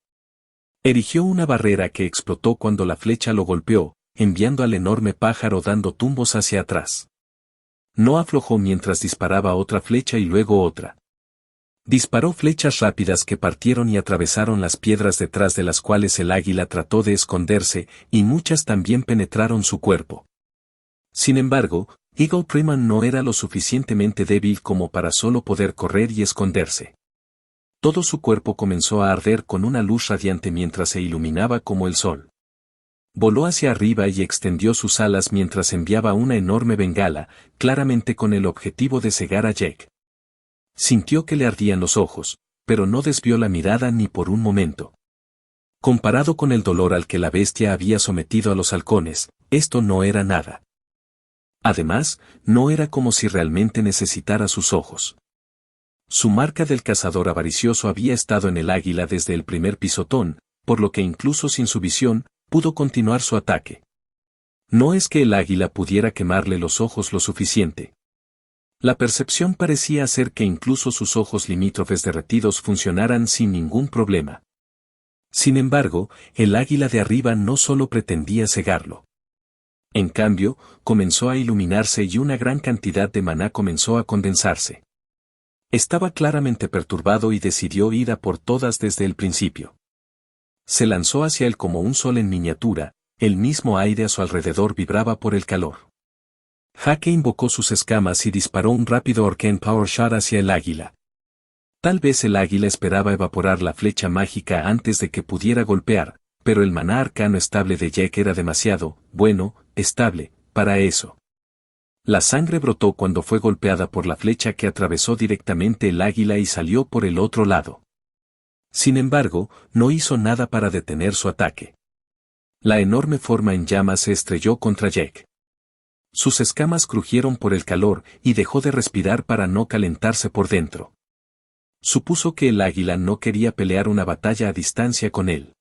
Erigió una barrera que explotó cuando la flecha lo golpeó, enviando al enorme pájaro dando tumbos hacia atrás. No aflojó mientras disparaba otra flecha y luego otra. Disparó flechas rápidas que partieron y atravesaron las piedras detrás de las cuales el águila trató de esconderse, y muchas también penetraron su cuerpo. Sin embargo, Eagle Prima no era lo suficientemente débil como para solo poder correr y esconderse. Todo su cuerpo comenzó a arder con una luz radiante mientras se iluminaba como el sol. Voló hacia arriba y extendió sus alas mientras enviaba una enorme bengala, claramente con el objetivo de cegar a Jake. Sintió que le ardían los ojos, pero no desvió la mirada ni por un momento. Comparado con el dolor al que la bestia había sometido a los halcones, esto no era nada. Además, no era como si realmente necesitara sus ojos. Su marca del cazador avaricioso había estado en el águila desde el primer pisotón, por lo que incluso sin su visión, pudo continuar su ataque. No es que el águila pudiera quemarle los ojos lo suficiente. La percepción parecía hacer que incluso sus ojos limítrofes derretidos funcionaran sin ningún problema. Sin embargo, el águila de arriba no solo pretendía cegarlo. En cambio, comenzó a iluminarse y una gran cantidad de maná comenzó a condensarse. Estaba claramente perturbado y decidió ir a por todas desde el principio. Se lanzó hacia él como un sol en miniatura, el mismo aire a su alrededor vibraba por el calor. Jake invocó sus escamas y disparó un rápido Arcane Power Shot hacia el águila. Tal vez el águila esperaba evaporar la flecha mágica antes de que pudiera golpear, pero el maná arcano estable de Jake era demasiado, estable, para eso. La sangre brotó cuando fue golpeada por la flecha que atravesó directamente el águila y salió por el otro lado. Sin embargo, no hizo nada para detener su ataque. La enorme forma en llamas se estrelló contra Jake. Sus escamas crujieron por el calor y dejó de respirar para no calentarse por dentro. Supuso que el águila no quería pelear una batalla a distancia con él.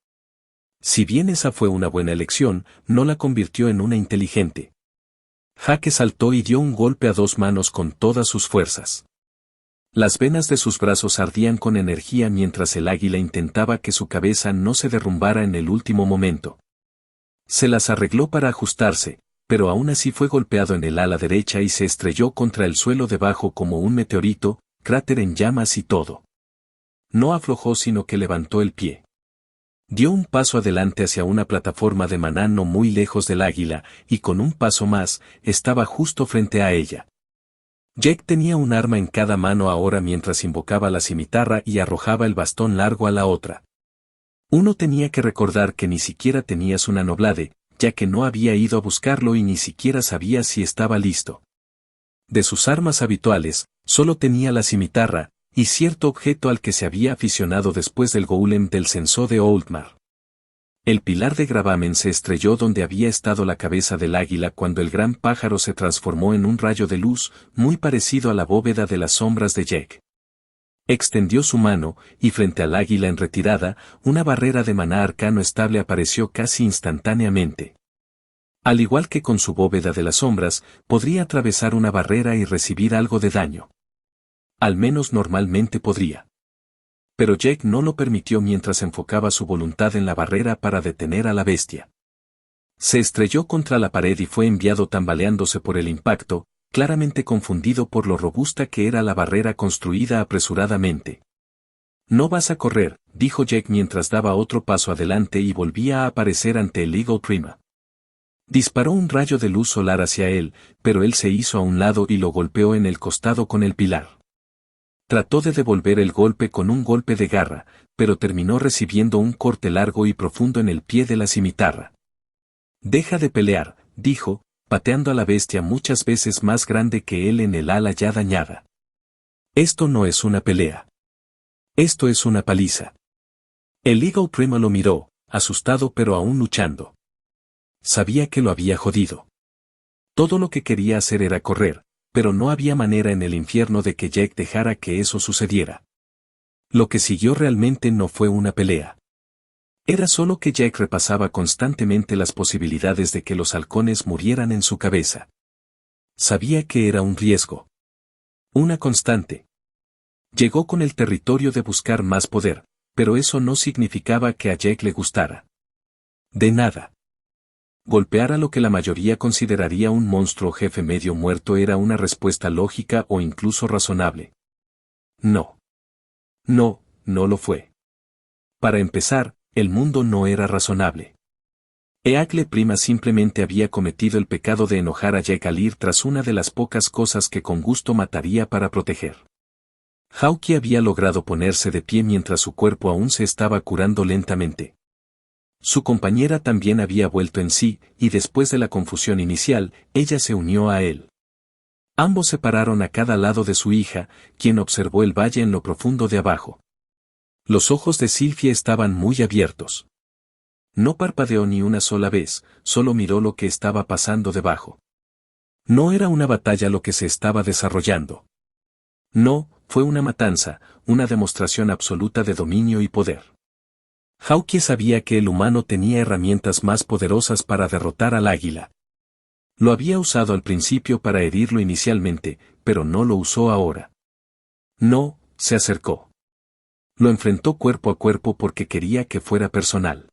Si bien esa fue una buena elección, no la convirtió en una inteligente. Jake saltó y dio un golpe a dos manos con todas sus fuerzas. Las venas de sus brazos ardían con energía mientras el águila intentaba que su cabeza no se derrumbara en el último momento. Se las arregló para ajustarse, pero aún así fue golpeado en el ala derecha y se estrelló contra el suelo debajo como un meteorito, cráter en llamas y todo. No aflojó sino que levantó el pie. Dio un paso adelante hacia una plataforma de maná no muy lejos del águila, y con un paso más, estaba justo frente a ella. Jake tenía un arma en cada mano ahora mientras invocaba la cimitarra y arrojaba el bastón largo a la otra. Uno tenía que recordar que ni siquiera tenía su Nanoblade, ya que no había ido a buscarlo y ni siquiera sabía si estaba listo. De sus armas habituales, solo tenía la cimitarra, y cierto objeto al que se había aficionado después del golem del censo de Oldmar. El pilar de gravamen se estrelló donde había estado la cabeza del águila cuando el gran pájaro se transformó en un rayo de luz, muy parecido a la bóveda de las sombras de Jake. Extendió su mano, y frente al águila en retirada, una barrera de maná arcano estable apareció casi instantáneamente. Al igual que con su bóveda de las sombras, podría atravesar una barrera y recibir algo de daño. Al menos normalmente podría. Pero Jake no lo permitió mientras enfocaba su voluntad en la barrera para detener a la bestia. Se estrelló contra la pared y fue enviado tambaleándose por el impacto, claramente confundido por lo robusta que era la barrera construida apresuradamente. No vas a correr, dijo Jake mientras daba otro paso adelante y volvía a aparecer ante el Eagle Prima. Disparó un rayo de luz solar hacia él, pero él se hizo a un lado y lo golpeó en el costado con el pilar. Trató de devolver el golpe con un golpe de garra, pero terminó recibiendo un corte largo y profundo en el pie de la cimitarra. Deja de pelear, dijo, pateando a la bestia muchas veces más grande que él en el ala ya dañada. Esto no es una pelea. Esto es una paliza. El Eagle Prima lo miró, asustado pero aún luchando. Sabía que lo había jodido. Todo lo que quería hacer era correr, pero no había manera en el infierno de que Jake dejara que eso sucediera. Lo que siguió realmente no fue una pelea. Era solo que Jake repasaba constantemente las posibilidades de que los halcones murieran en su cabeza. Sabía que era un riesgo. Una constante. Llegó con el territorio de buscar más poder, pero eso no significaba que a Jake le gustara. De nada. Golpear a lo que la mayoría consideraría un monstruo jefe medio muerto era una respuesta lógica o incluso razonable. No. No, no lo fue. Para empezar, el mundo no era razonable. Eagle Prima simplemente había cometido el pecado de enojar a Jake al ir tras una de las pocas cosas que con gusto mataría para proteger. Hawke había logrado ponerse de pie mientras su cuerpo aún se estaba curando lentamente. Su compañera también había vuelto en sí, y después de la confusión inicial, ella se unió a él. Ambos se pararon a cada lado de su hija, quien observó el valle en lo profundo de abajo. Los ojos de Sylvie estaban muy abiertos. No parpadeó ni una sola vez, solo miró lo que estaba pasando debajo. No era una batalla lo que se estaba desarrollando. No, fue una matanza, una demostración absoluta de dominio y poder. Hawke sabía que el humano tenía herramientas más poderosas para derrotar al águila. Lo había usado al principio para herirlo inicialmente, pero no lo usó ahora. No, se acercó. Lo enfrentó cuerpo a cuerpo porque quería que fuera personal.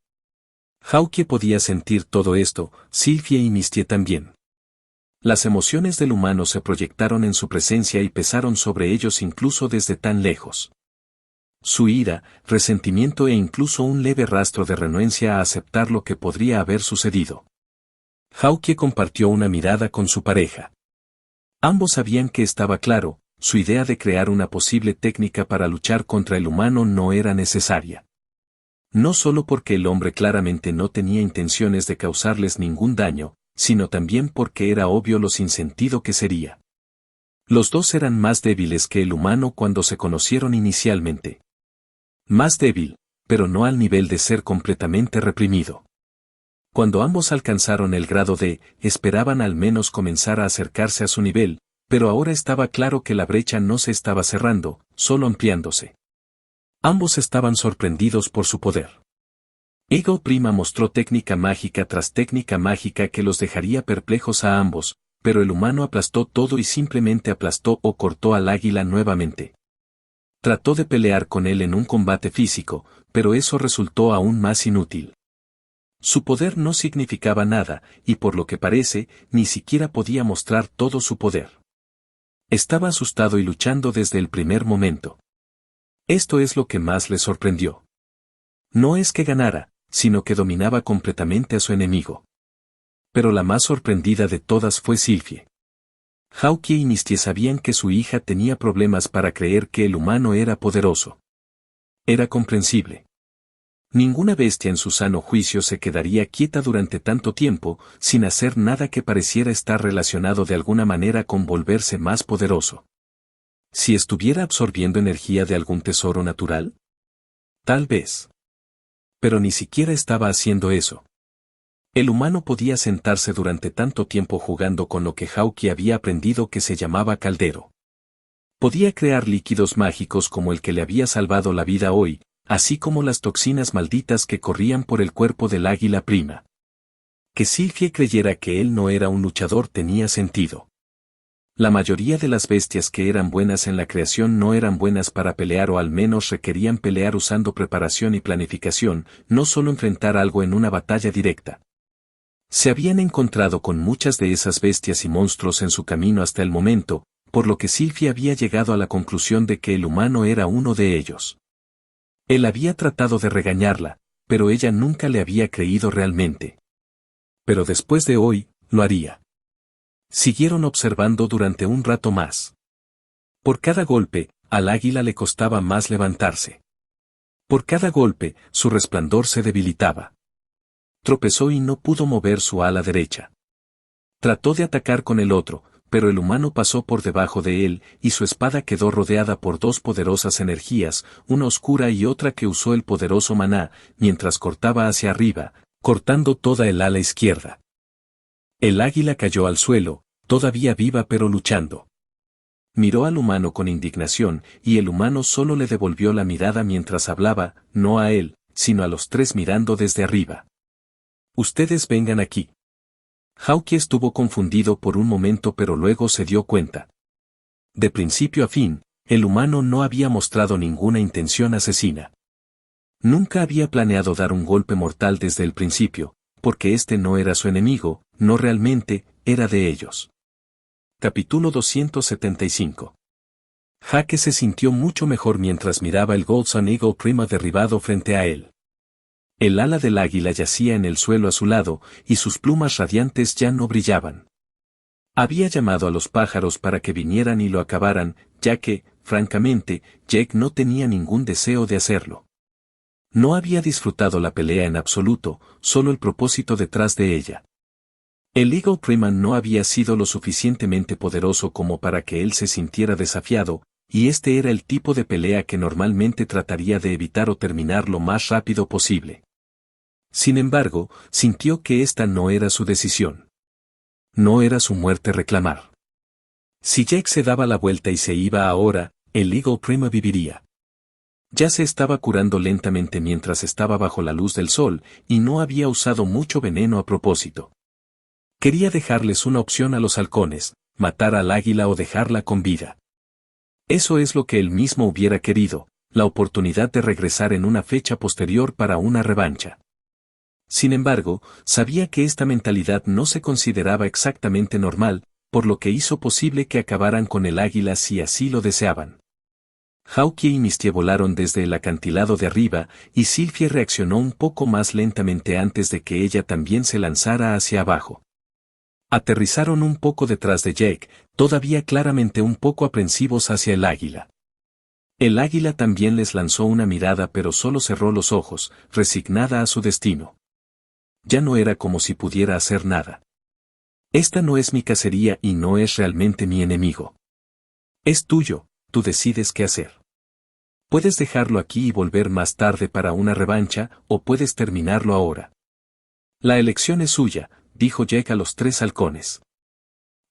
Hawke podía sentir todo esto, Sylvie y Misty también. Las emociones del humano se proyectaron en su presencia y pesaron sobre ellos incluso desde tan lejos. Su ira, resentimiento e incluso un leve rastro de renuencia a aceptar lo que podría haber sucedido. Hawke compartió una mirada con su pareja. Ambos sabían que estaba claro, su idea de crear una posible técnica para luchar contra el humano no era necesaria. No solo porque el hombre claramente no tenía intenciones de causarles ningún daño, sino también porque era obvio lo sin sentido que sería. Los dos eran más débiles que el humano cuando se conocieron inicialmente. Más débil, pero no al nivel de ser completamente reprimido. Cuando ambos alcanzaron el grado de, esperaban al menos comenzar a acercarse a su nivel, pero ahora estaba claro que la brecha no se estaba cerrando, solo ampliándose. Ambos estaban sorprendidos por su poder. Eagle Prima mostró técnica mágica tras técnica mágica que los dejaría perplejos a ambos, pero el humano aplastó todo y simplemente aplastó o cortó al águila nuevamente. Trató de pelear con él en un combate físico, pero eso resultó aún más inútil. Su poder no significaba nada, y por lo que parece, ni siquiera podía mostrar todo su poder. Estaba asustado y luchando desde el primer momento. Esto es lo que más le sorprendió. No es que ganara, sino que dominaba completamente a su enemigo. Pero la más sorprendida de todas fue Sylvie. Hawke y Misty sabían que su hija tenía problemas para creer que el humano era poderoso. Era comprensible. Ninguna bestia en su sano juicio se quedaría quieta durante tanto tiempo, sin hacer nada que pareciera estar relacionado de alguna manera con volverse más poderoso. ¿Si estuviera absorbiendo energía de algún tesoro natural? Tal vez. Pero ni siquiera estaba haciendo eso. El humano podía sentarse durante tanto tiempo jugando con lo que Hawke había aprendido que se llamaba caldero. Podía crear líquidos mágicos como el que le había salvado la vida hoy, así como las toxinas malditas que corrían por el cuerpo del águila prima. Que Sylvie creyera que él no era un luchador tenía sentido. La mayoría de las bestias que eran buenas en la creación no eran buenas para pelear o al menos requerían pelear usando preparación y planificación, no solo enfrentar algo en una batalla directa. Se habían encontrado con muchas de esas bestias y monstruos en su camino hasta el momento, por lo que Sylvie había llegado a la conclusión de que el humano era uno de ellos. Él había tratado de regañarla, pero ella nunca le había creído realmente. Pero después de hoy, lo haría. Siguieron observando durante un rato más. Por cada golpe, al águila le costaba más levantarse. Por cada golpe, su resplandor se debilitaba. Tropezó y no pudo mover su ala derecha. Trató de atacar con el otro, pero el humano pasó por debajo de él, y su espada quedó rodeada por dos poderosas energías, una oscura y otra que usó el poderoso maná, mientras cortaba hacia arriba, cortando toda el ala izquierda. El águila cayó al suelo, todavía viva pero luchando. Miró al humano con indignación, y el humano solo le devolvió la mirada mientras hablaba, no a él, sino a los tres mirando desde arriba. Ustedes vengan aquí. Hawke estuvo confundido por un momento pero luego se dio cuenta. De principio a fin, el humano no había mostrado ninguna intención asesina. Nunca había planeado dar un golpe mortal desde el principio, porque este no era su enemigo, no realmente, era de ellos. Capítulo 275. Jake se sintió mucho mejor mientras miraba el Golden Eagle Prima derribado frente a él. El ala del águila yacía en el suelo a su lado, y sus plumas radiantes ya no brillaban. Había llamado a los pájaros para que vinieran y lo acabaran, ya que, francamente, Jake no tenía ningún deseo de hacerlo. No había disfrutado la pelea en absoluto, solo el propósito detrás de ella. El Eagle Prima no había sido lo suficientemente poderoso como para que él se sintiera desafiado, y este era el tipo de pelea que normalmente trataría de evitar o terminar lo más rápido posible. Sin embargo, sintió que esta no era su decisión. No era su muerte reclamar. Si Jake se daba la vuelta y se iba ahora, el Eagle Prima viviría. Ya se estaba curando lentamente mientras estaba bajo la luz del sol, y no había usado mucho veneno a propósito. Quería dejarles una opción a los halcones, matar al águila o dejarla con vida. Eso es lo que él mismo hubiera querido, la oportunidad de regresar en una fecha posterior para una revancha. Sin embargo, sabía que esta mentalidad no se consideraba exactamente normal, por lo que hizo posible que acabaran con el águila si así lo deseaban. Hawkeye y Misty volaron desde el acantilado de arriba, y Sylvie reaccionó un poco más lentamente antes de que ella también se lanzara hacia abajo. Aterrizaron un poco detrás de Jake, todavía claramente un poco aprensivos hacia el águila. El águila también les lanzó una mirada pero solo cerró los ojos, resignada a su destino. Ya no era como si pudiera hacer nada. Esta no es mi cacería y no es realmente mi enemigo. Es tuyo, tú decides qué hacer. Puedes dejarlo aquí y volver más tarde para una revancha, o puedes terminarlo ahora. La elección es suya, dijo Jake a los 3 halcones.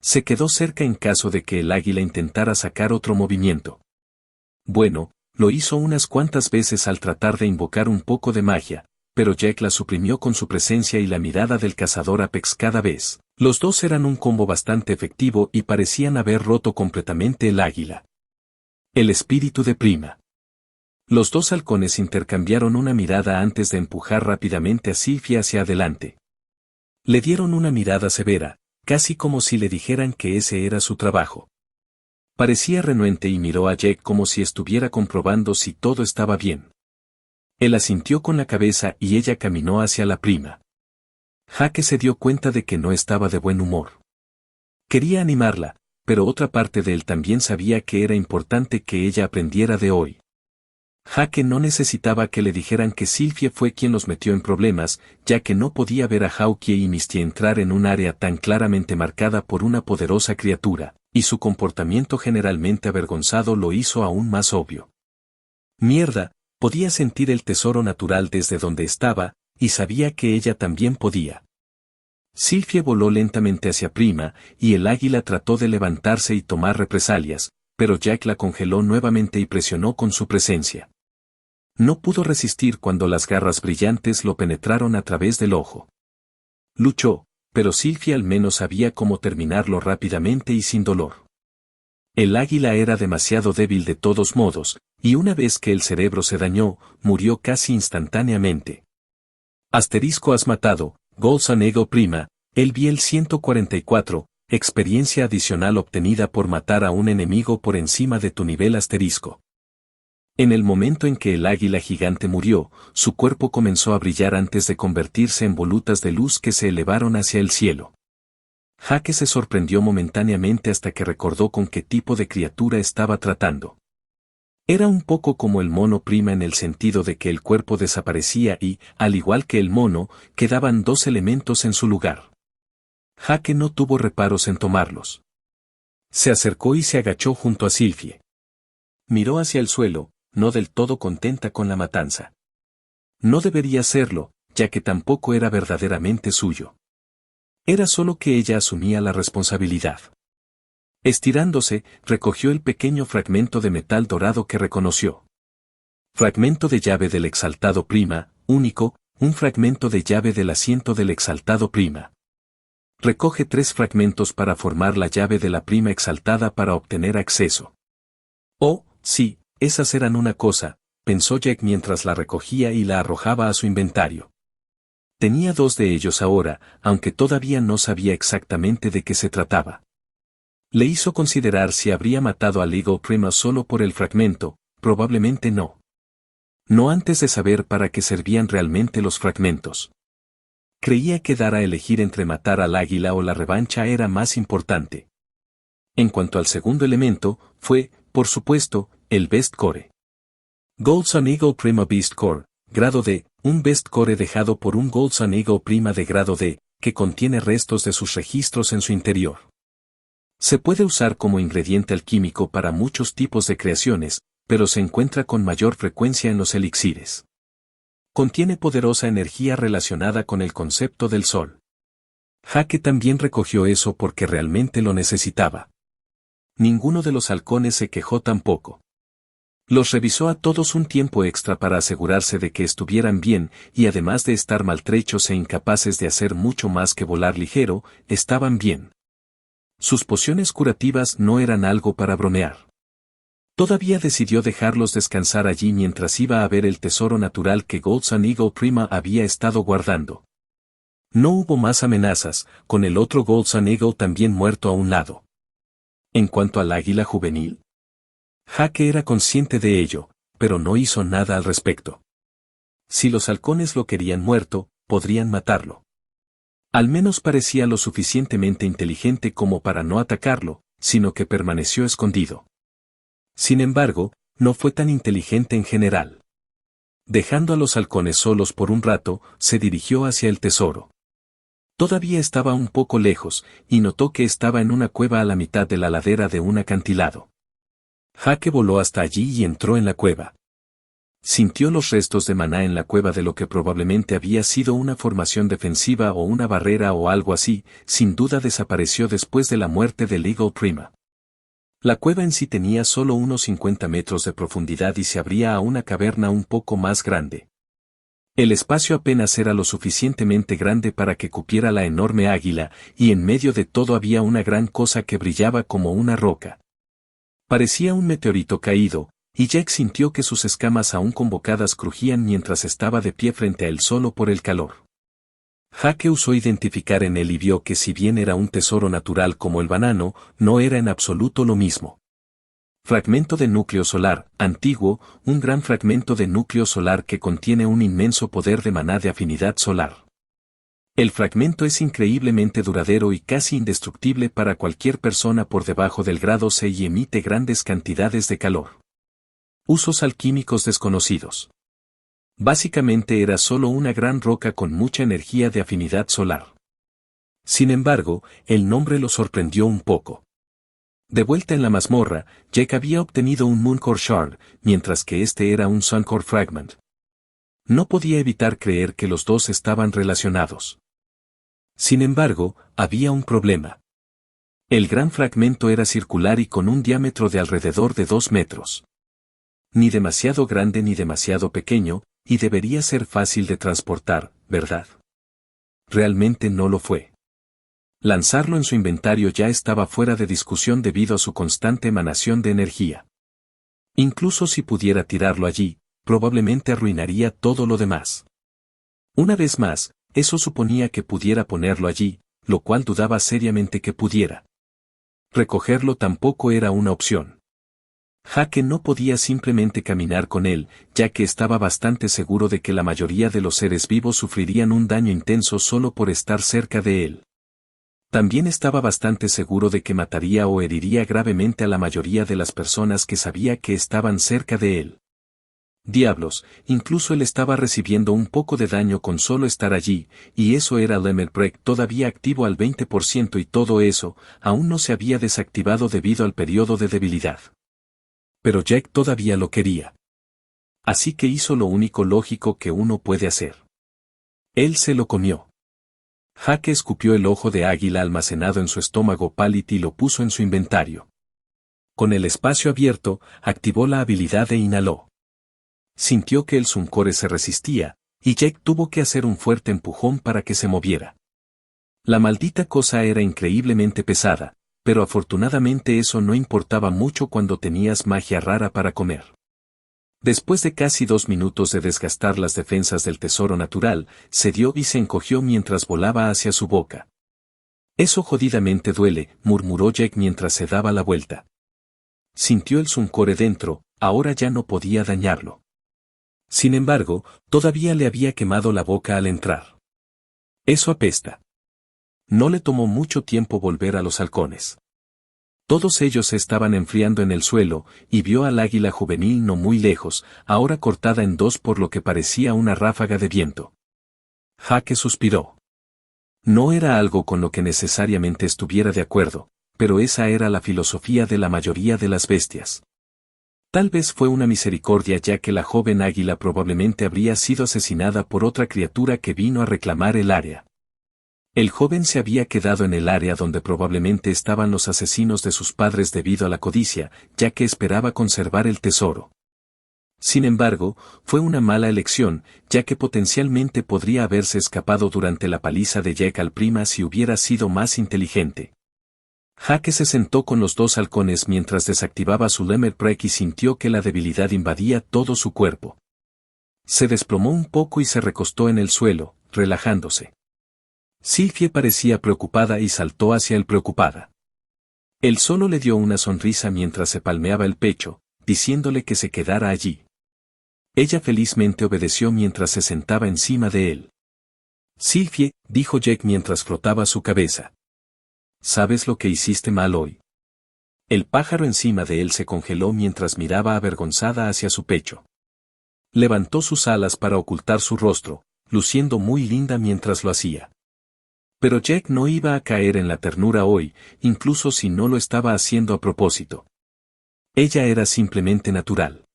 Se quedó cerca en caso de que el águila intentara sacar otro movimiento. Bueno, lo hizo unas cuantas veces al tratar de invocar un poco de magia, pero Jake la suprimió con su presencia y la mirada del cazador Apex cada vez. Los dos eran un combo bastante efectivo y parecían haber roto completamente el águila. El espíritu de Prima. Los 2 halcones intercambiaron una mirada antes de empujar rápidamente a Sylvie hacia adelante. Le dieron una mirada severa, casi como si le dijeran que ese era su trabajo. Parecía renuente y miró a Jake como si estuviera comprobando si todo estaba bien. Él asintió con la cabeza y ella caminó hacia la prima. Jake se dio cuenta de que no estaba de buen humor. Quería animarla, pero otra parte de él también sabía que era importante que ella aprendiera de hoy. Jake no necesitaba que le dijeran que Sylvie fue quien los metió en problemas, ya que no podía ver a Hawkeye y Misty entrar en un área tan claramente marcada por una poderosa criatura, y su comportamiento generalmente avergonzado lo hizo aún más obvio. Mierda, podía sentir el tesoro natural desde donde estaba, y sabía que ella también podía. Sylvie voló lentamente hacia Prima, y el águila trató de levantarse y tomar represalias, pero Jack la congeló nuevamente y presionó con su presencia. No pudo resistir cuando las garras brillantes lo penetraron a través del ojo. Luchó, pero Sylvie al menos sabía cómo terminarlo rápidamente y sin dolor. El águila era demasiado débil de todos modos, y una vez que el cerebro se dañó, murió casi instantáneamente. Asterisco has matado, Golden Eagle Prima, el Biel 144, experiencia adicional obtenida por matar a un enemigo por encima de tu nivel asterisco. En el momento en que el águila gigante murió, su cuerpo comenzó a brillar antes de convertirse en volutas de luz que se elevaron hacia el cielo. Jake se sorprendió momentáneamente hasta que recordó con qué tipo de criatura estaba tratando. Era un poco como el mono Prima en el sentido de que el cuerpo desaparecía y, al igual que el mono, quedaban 2 elementos en su lugar. Jake no tuvo reparos en tomarlos. Se acercó y se agachó junto a Sylvie. Miró hacia el suelo, no del todo contenta con la matanza. No debería serlo, ya que tampoco era verdaderamente suyo. Era solo que ella asumía la responsabilidad. Estirándose, recogió el pequeño fragmento de metal dorado que reconoció. Fragmento de llave del exaltado Prima, único, un fragmento de llave del asiento del exaltado Prima. Recoge 3 fragmentos para formar la llave de la Prima exaltada para obtener acceso. Oh, Sí, esas eran una cosa, pensó Jack mientras la recogía y la arrojaba a su inventario. Tenía 2 de ellos ahora, aunque todavía no sabía exactamente de qué se trataba. Le hizo considerar si habría matado al Eagle Prima solo por el fragmento, probablemente no. No antes de saber para qué servían realmente los fragmentos. Creía que dar a elegir entre matar al águila o la revancha era más importante. En cuanto al segundo elemento, fue, por supuesto, el Best Core. Gold Sun Eagle Prima Beast Core, grado D, un Best Core dejado por un Gold Sun Eagle Prima de grado D, que contiene restos de sus registros en su interior. Se puede usar como ingrediente alquímico para muchos tipos de creaciones, pero se encuentra con mayor frecuencia en los elixires. Contiene poderosa energía relacionada con el concepto del sol. Jake también recogió eso porque realmente lo necesitaba. Ninguno de los halcones se quejó tampoco. Los revisó a todos un tiempo extra para asegurarse de que estuvieran bien, y además de estar maltrechos e incapaces de hacer mucho más que volar ligero, estaban bien. Sus pociones curativas no eran algo para bromear. Todavía decidió dejarlos descansar allí mientras iba a ver el tesoro natural que Gold Sun Eagle Prima había estado guardando. No hubo más amenazas, con el otro Gold Sun Eagle también muerto a un lado. En cuanto al águila juvenil, Jake era consciente de ello, pero no hizo nada al respecto. Si los halcones lo querían muerto, podrían matarlo. Al menos parecía lo suficientemente inteligente como para no atacarlo, sino que permaneció escondido. Sin embargo, no fue tan inteligente en general. Dejando a los halcones solos por un rato, se dirigió hacia el tesoro. Todavía estaba un poco lejos, y notó que estaba en una cueva a la mitad de la ladera de un acantilado. Jake voló hasta allí y entró en la cueva. Sintió los restos de maná en la cueva de lo que probablemente había sido una formación defensiva o una barrera o algo así, sin duda desapareció después de la muerte del Eagle Prima. La cueva en sí tenía solo unos 50 metros de profundidad y se abría a una caverna un poco más grande. El espacio apenas era lo suficientemente grande para que cupiera la enorme águila, y en medio de todo había una gran cosa que brillaba como una roca. Parecía un meteorito caído, y Jack sintió que sus escamas aún convocadas crujían mientras estaba de pie frente a él solo por el calor. Jake usó identificar en él y vio que si bien era un tesoro natural como el banano, no era en absoluto lo mismo. Fragmento de núcleo solar, antiguo, un gran fragmento de núcleo solar que contiene un inmenso poder de maná de afinidad solar. El fragmento es increíblemente duradero y casi indestructible para cualquier persona por debajo del grado C y emite grandes cantidades de calor. Usos alquímicos desconocidos. Básicamente era solo una gran roca con mucha energía de afinidad solar. Sin embargo, el nombre lo sorprendió un poco. De vuelta en la mazmorra, Jack había obtenido un Mooncore Shard, mientras que este era un Suncore Fragment. No podía evitar creer que los dos estaban relacionados. Sin embargo, había un problema. El gran fragmento era circular y con un diámetro de alrededor de 2 metros. Ni demasiado grande ni demasiado pequeño, y debería ser fácil de transportar, ¿verdad? Realmente no lo fue. Lanzarlo en su inventario ya estaba fuera de discusión debido a su constante emanación de energía. Incluso si pudiera tirarlo allí, probablemente arruinaría todo lo demás. Una vez más, eso suponía que pudiera ponerlo allí, lo cual dudaba seriamente que pudiera. Recogerlo tampoco era una opción. Jake no podía simplemente caminar con él, ya que estaba bastante seguro de que la mayoría de los seres vivos sufrirían un daño intenso solo por estar cerca de él. También estaba bastante seguro de que mataría o heriría gravemente a la mayoría de las personas que sabía que estaban cerca de él. Diablos, incluso él estaba recibiendo un poco de daño con solo estar allí, y eso era Lemmer Break todavía activo al 20% y todo eso, aún no se había desactivado debido al periodo de debilidad. Pero Jack todavía lo quería. Así que hizo lo único lógico que uno puede hacer. Él se lo comió. Jake escupió el ojo de águila almacenado en su estómago pálido y lo puso en su inventario. Con el espacio abierto, activó la habilidad e inhaló. Sintió que el Suncore se resistía, y Jack tuvo que hacer un fuerte empujón para que se moviera. La maldita cosa era increíblemente pesada, pero afortunadamente eso no importaba mucho cuando tenías magia rara para comer. Después de casi 2 minutos de desgastar las defensas del tesoro natural, cedió y se encogió mientras volaba hacia su boca. Eso jodidamente duele, murmuró Jack mientras se daba la vuelta. Sintió el Suncore dentro, ahora ya no podía dañarlo. Sin embargo, todavía le había quemado la boca al entrar. Eso apesta. No le tomó mucho tiempo volver a los halcones. Todos ellos se estaban enfriando en el suelo, y vio al águila juvenil no muy lejos, ahora cortada en dos por lo que parecía una ráfaga de viento. Jake suspiró. No era algo con lo que necesariamente estuviera de acuerdo, pero esa era la filosofía de la mayoría de las bestias. Tal vez fue una misericordia ya que la joven águila probablemente habría sido asesinada por otra criatura que vino a reclamar el área. El joven se había quedado en el área donde probablemente estaban los asesinos de sus padres debido a la codicia, ya que esperaba conservar el tesoro. Sin embargo, fue una mala elección, ya que potencialmente podría haberse escapado durante la paliza de Jack al prima si hubiera sido más inteligente. Jake se sentó con los 2 halcones mientras desactivaba su Lemmer Prek y sintió que la debilidad invadía todo su cuerpo. Se desplomó un poco y se recostó en el suelo, relajándose. Sylphie parecía preocupada y saltó hacia él preocupada. Él solo le dio una sonrisa mientras se palmeaba el pecho, diciéndole que se quedara allí. Ella felizmente obedeció mientras se sentaba encima de él. Sylphie, dijo Jack mientras frotaba su cabeza. ¿Sabes lo que hiciste mal hoy? El pájaro encima de él se congeló mientras miraba avergonzada hacia su pecho. Levantó sus alas para ocultar su rostro, luciendo muy linda mientras lo hacía. Pero Jack no iba a caer en la ternura hoy, incluso si no lo estaba haciendo a propósito. Ella era simplemente natural.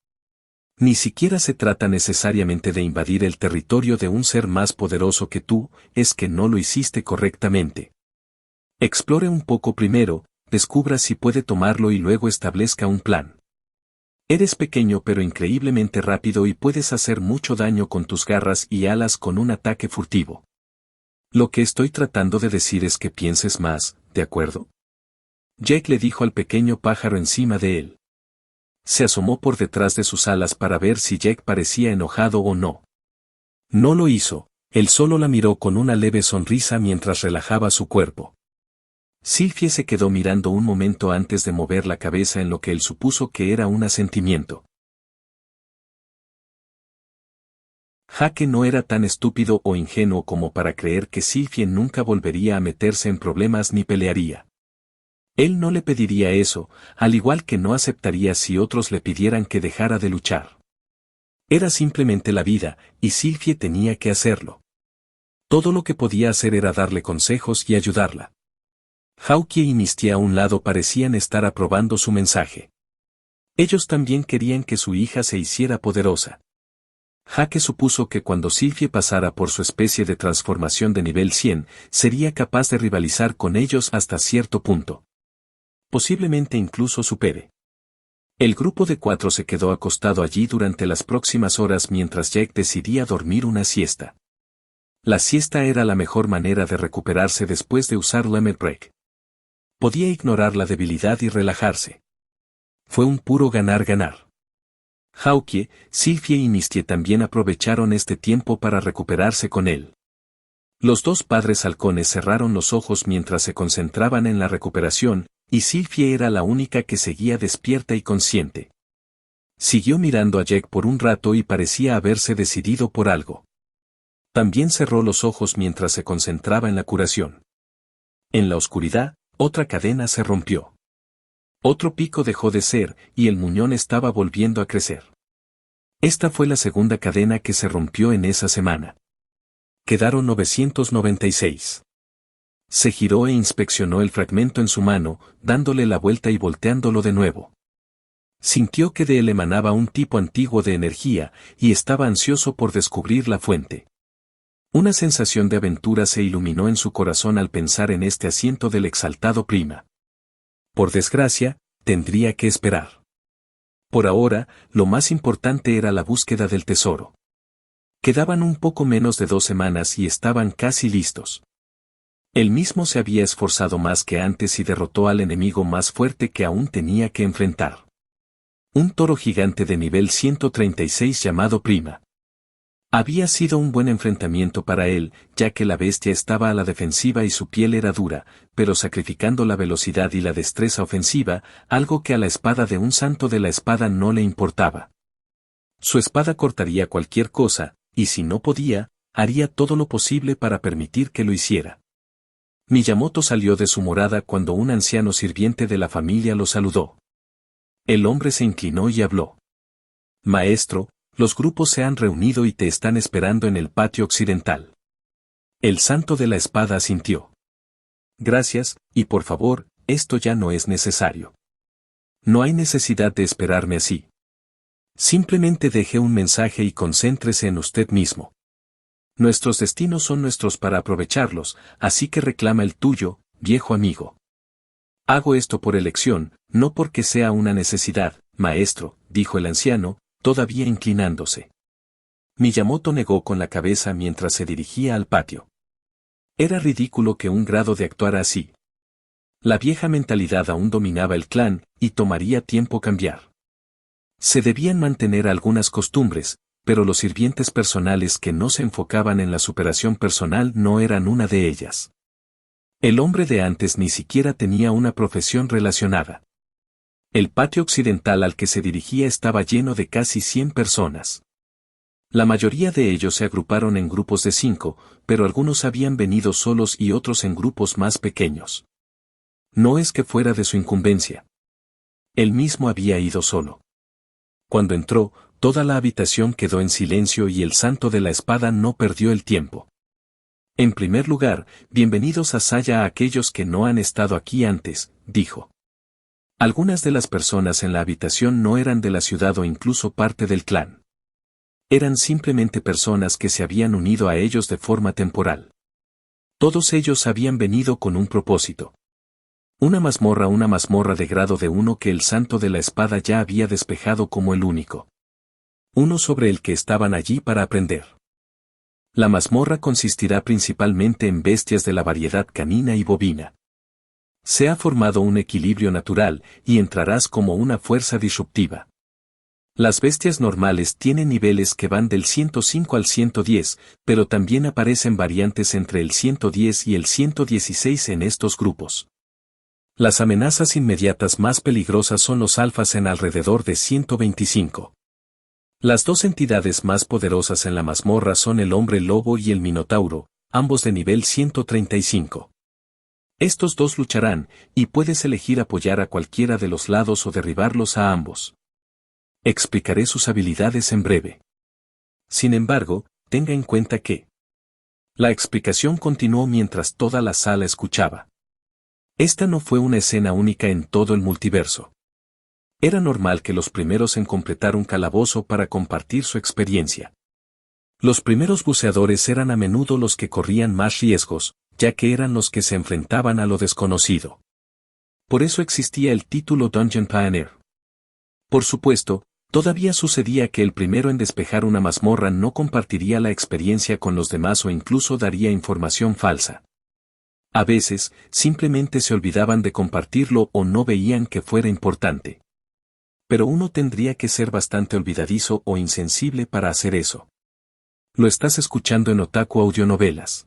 Ni siquiera se trata necesariamente de invadir el territorio de un ser más poderoso que tú, es que no lo hiciste correctamente. Explore un poco primero, descubra si puede tomarlo y luego establezca un plan. Eres pequeño pero increíblemente rápido y puedes hacer mucho daño con tus garras y alas con un ataque furtivo. Lo que estoy tratando de decir es que pienses más, ¿de acuerdo? Jack le dijo al pequeño pájaro encima de él. Se asomó por detrás de sus alas para ver si Jack parecía enojado o no. No lo hizo, él solo la miró con una leve sonrisa mientras relajaba su cuerpo. Sylphie se quedó mirando un momento antes de mover la cabeza en lo que él supuso que era un asentimiento. Jake no era tan estúpido o ingenuo como para creer que Sylphie nunca volvería a meterse en problemas ni pelearía. Él no le pediría eso, al igual que no aceptaría si otros le pidieran que dejara de luchar. Era simplemente la vida, y Sylphie tenía que hacerlo. Todo lo que podía hacer era darle consejos y ayudarla. Hawkie y Misty a un lado parecían estar aprobando su mensaje. Ellos también querían que su hija se hiciera poderosa. Jake supuso que cuando Sylphie pasara por su especie de transformación de nivel 100, sería capaz de rivalizar con ellos hasta cierto punto. Posiblemente incluso supere. El grupo de 4 se quedó acostado allí durante las próximas horas mientras Jack decidía dormir una siesta. La siesta era la mejor manera de recuperarse después de usar Lemmer Break. Podía ignorar la debilidad y relajarse. Fue un puro ganar-ganar. Hawkie, Sylphie y Misty también aprovecharon este tiempo para recuperarse con él. Los 2 padres halcones cerraron los ojos mientras se concentraban en la recuperación, y Sylphie era la única que seguía despierta y consciente. Siguió mirando a Jack por un rato y parecía haberse decidido por algo. También cerró los ojos mientras se concentraba en la curación. En la oscuridad, otra cadena se rompió. Otro pico dejó de ser, y el muñón estaba volviendo a crecer. Esta fue la segunda cadena que se rompió en esa semana. Quedaron 996. Se giró e inspeccionó el fragmento en su mano, dándole la vuelta y volteándolo de nuevo. Sintió que de él emanaba un tipo antiguo de energía, y estaba ansioso por descubrir la fuente. Una sensación de aventura se iluminó en su corazón al pensar en este asiento del exaltado prima. Por desgracia, tendría que esperar. Por ahora, lo más importante era la búsqueda del tesoro. Quedaban un poco menos de 2 semanas y estaban casi listos. Él mismo se había esforzado más que antes y derrotó al enemigo más fuerte que aún tenía que enfrentar. Un toro gigante de nivel 136 llamado Prima. Había sido un buen enfrentamiento para él, ya que la bestia estaba a la defensiva y su piel era dura, pero sacrificando la velocidad y la destreza ofensiva, algo que a la espada de un santo de la espada no le importaba. Su espada cortaría cualquier cosa, y si no podía, haría todo lo posible para permitir que lo hiciera. Miyamoto salió de su morada cuando un anciano sirviente de la familia lo saludó. El hombre se inclinó y habló. Maestro, los grupos se han reunido y te están esperando en el patio occidental. El santo de la espada asintió. Gracias, y por favor, esto ya no es necesario. No hay necesidad de esperarme así. Simplemente deje un mensaje y concéntrese en usted mismo. Nuestros destinos son nuestros para aprovecharlos, así que reclama el tuyo, viejo amigo. Hago esto por elección, no porque sea una necesidad, maestro, dijo el anciano, todavía inclinándose. Miyamoto negó con la cabeza mientras se dirigía al patio. Era ridículo que un grado de actuara así. La vieja mentalidad aún dominaba el clan, y tomaría tiempo cambiar. Se debían mantener algunas costumbres, pero los sirvientes personales que no se enfocaban en la superación personal no eran una de ellas. El hombre de antes ni siquiera tenía una profesión relacionada. El patio occidental al que se dirigía estaba lleno de casi 100 personas. La mayoría de ellos se agruparon en grupos de 5, pero algunos habían venido solos y otros en grupos más pequeños. No es que fuera de su incumbencia. Él mismo había ido solo. Cuando entró, toda la habitación quedó en silencio y el santo de la espada no perdió el tiempo. En primer lugar, bienvenidos a Saya a aquellos que no han estado aquí antes, dijo. Algunas de las personas en la habitación no eran de la ciudad o incluso parte del clan. Eran simplemente personas que se habían unido a ellos de forma temporal. Todos ellos habían venido con un propósito. Una mazmorra de grado de 1 que el santo de la espada ya había despejado como el único. Uno sobre el que estaban allí para aprender. La mazmorra consistirá principalmente en bestias de la variedad canina y bovina. Se ha formado un equilibrio natural y entrarás como una fuerza disruptiva. Las bestias normales tienen niveles que van del 105 al 110, pero también aparecen variantes entre el 110 y el 116 en estos grupos. Las amenazas inmediatas más peligrosas son los alfas en alrededor de 125. Las dos entidades más poderosas en la mazmorra son el hombre lobo y el minotauro, ambos de nivel 135. Estos dos lucharán, y puedes elegir apoyar a cualquiera de los lados o derribarlos a ambos. Explicaré sus habilidades en breve. Sin embargo, tenga en cuenta que... La explicación continuó mientras toda la sala escuchaba. Esta no fue una escena única en todo el multiverso. Era normal que los primeros en completar un calabozo para compartir su experiencia. Los primeros buceadores eran a menudo los que corrían más riesgos, ya que eran los que se enfrentaban a lo desconocido. Por eso existía el título Dungeon Pioneer. Por supuesto, todavía sucedía que el primero en despejar una mazmorra no compartiría la experiencia con los demás o incluso daría información falsa. A veces, simplemente se olvidaban de compartirlo o no veían que fuera importante. Pero uno tendría que ser bastante olvidadizo o insensible para hacer eso. Lo estás escuchando en Otaku Audionovelas.